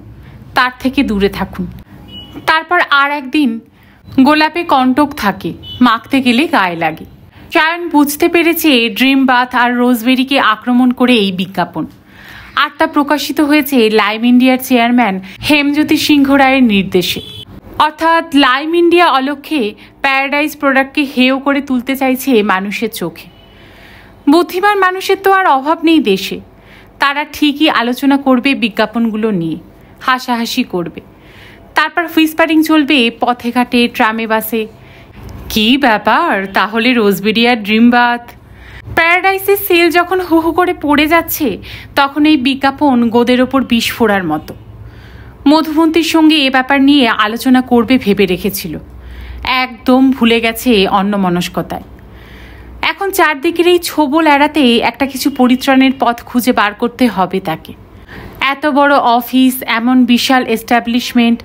তার থেকে দূরে থাকুন। তারপর আর একদিন গোলাপে কণ্টক থাকে, মাখতে গেলে গায়ে লাগে। সায়ন বুঝতে পেরেছে ড্রিম বাথ আর রোজবেরিকে আক্রমণ করে এই বিজ্ঞাপন, আর তা প্রকাশিত হয়েছে লাইম ইন্ডিয়ার চেয়ারম্যান হেমজ্যোতি সিংহ রায়ের নির্দেশে। অর্থাৎ লাইম ইন্ডিয়া অলক্ষ্যে প্যারাডাইজ প্রোডাক্টকে হেয় করে তুলতে চাইছে মানুষের চোখে। বুদ্ধিমান মানুষের তো আর অভাব নেই দেশে। তারা ঠিকই আলোচনা করবে বিজ্ঞাপনগুলো নিয়ে, হাসাহাসি করবে, তারপর হুইসপারিং চলবে পথে ঘাটে, ট্রামে, বাসে। কি ব্যাপার তাহলে রোজবেরি আর ড্রিম বাথ? প্যারাডাইসের সেল যখন হু হু করে পড়ে যাচ্ছে, তখন এই বিজ্ঞাপন গোদের ওপর বিষ ফোড়ার মতো। মধুমন্তীর সঙ্গে এ ব্যাপার নিয়ে আলোচনা করবে ভেবে রেখেছিল, একদম ভুলে গেছে অন্যমনস্কতায়। এখন চারদিকের এই ছোবল এড়াতে একটা কিছু পরিত্রাণের পথ খুঁজে বার করতে হবে তাকে। এত বড় অফিস, এমন বিশাল এস্টাবলিশমেন্ট,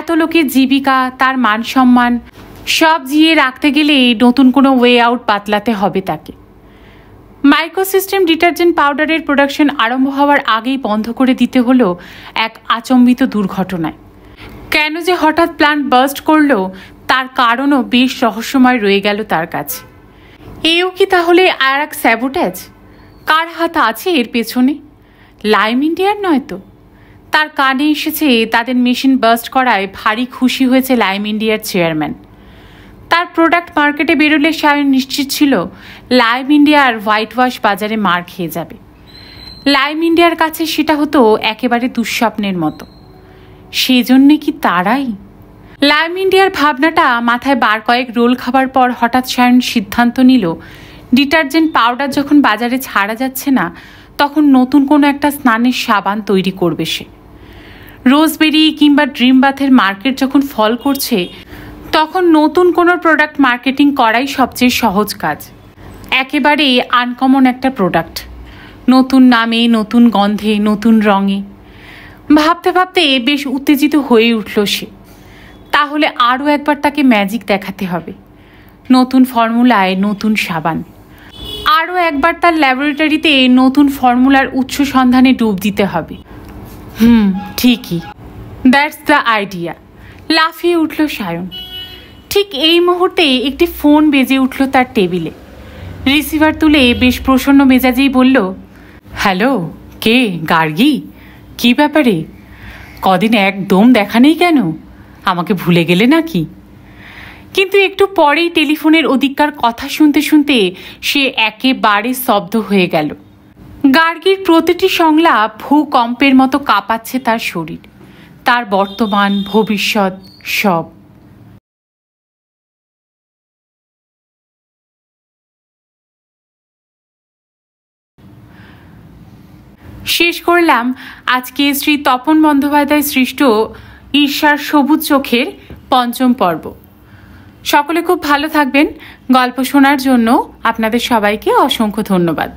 এত লোকের জীবিকা, তার মান সম্মান সব জিয়ে রাখতে গেলে নতুন কোনো ওয়ে আউট বাতলাতে হবে তাকে। মাইক্রোসিস্টেম ডিটারজেন্ট পাউডারের প্রোডাকশন আরম্ভ হওয়ার আগেই বন্ধ করে দিতে হলো এক আচম্বিত দুর্ঘটনায়। কেন যে হঠাৎ প্ল্যান্ট বার্স্ট করলো তার কারণও বেশ রহস্যময় রয়ে গেল তার কাছে। এও কি তাহলে আর এক স্যাবোটেজ? কার হাত আছে এর পেছনে? লাইম ইন্ডিয়ার নয় তো? তার কানে এসেছে তাদের মেশিন বার্স্ট করায় ভারী খুশি হয়েছে লাইম ইন্ডিয়ার চেয়ারম্যান। তার প্রোডাক্ট মার্কেটে বেরোলে সায়ন নিশ্চিত ছিল লাইম ইন্ডিয়ার হোয়াইট ওয়াশ বাজারে মার খেয়ে যাবে। লাইম ইন্ডিয়ার কাছে সেটা হতো একেবারে দুঃস্বপ্নের মতো। সেজন্যে কি তারাই? লাইম ইন্ডিয়ার ভাবনাটা মাথায় বার কয়েক রোল খাবার পর হঠাৎ সায়ন সিদ্ধান্ত নিল ডিটারজেন্ট পাউডার যখন বাজারে ছাড়া যাচ্ছে না, তখন নতুন কোনো একটা স্নানের সাবান তৈরি করবে সে। রোজবেরি কিংবা ড্রিম বাথের মার্কেট যখন ফল করছে, তখন নতুন কোনো প্রোডাক্ট মার্কেটিং করাই সবচেয়ে সহজ কাজ। একেবারে আনকমন একটা প্রোডাক্ট, নতুন নামে, নতুন গন্ধে, নতুন রঙে। ভাবতে ভাবতে বেশ উত্তেজিত হয়ে উঠল সে। তাহলে আরও একবার তাকে ম্যাজিক দেখাতে হবে, নতুন ফর্মুলায় নতুন সাবান। আরও একবার তার ল্যাবরেটরিতে নতুন ফর্মুলার উৎস সন্ধানে ডুব দিতে হবে। ঠিকই, দ্যাটস দ্য আইডিয়া। লাফিয়ে উঠল সায়ন। ঠিক এই মুহূর্তে একটি ফোন বেজে উঠল তার টেবিলে। রিসিভার তুলে বেশ প্রসন্ন মেজাজেই বলল, হ্যালো, কে? গার্গী? কি ব্যাপারে? কদিন একদম দেখা নেই কেন? আমাকে ভুলে গেলে নাকি? কিন্তু একটু পরেই টেলিফোনের ওদিককার কথা শুনতে শুনতে সে একেবারে স্তব্ধ হয়ে গেল। গার্গীর প্রতিটি সংলাপ ভূকম্পের মতো কাঁপাচ্ছে তার শরীর, তার বর্তমান, ভবিষ্যৎ সব। শেষ করলাম আজকে শ্রী তপন বন্দ্যোপাধ্যায় সৃষ্ট ঈর্ষার সবুজ চোখের ৫ম পর্ব। সকলে খুব ভালো থাকবেন। গল্প শোনার জন্য আপনাদের সবাইকে অসংখ্য ধন্যবাদ।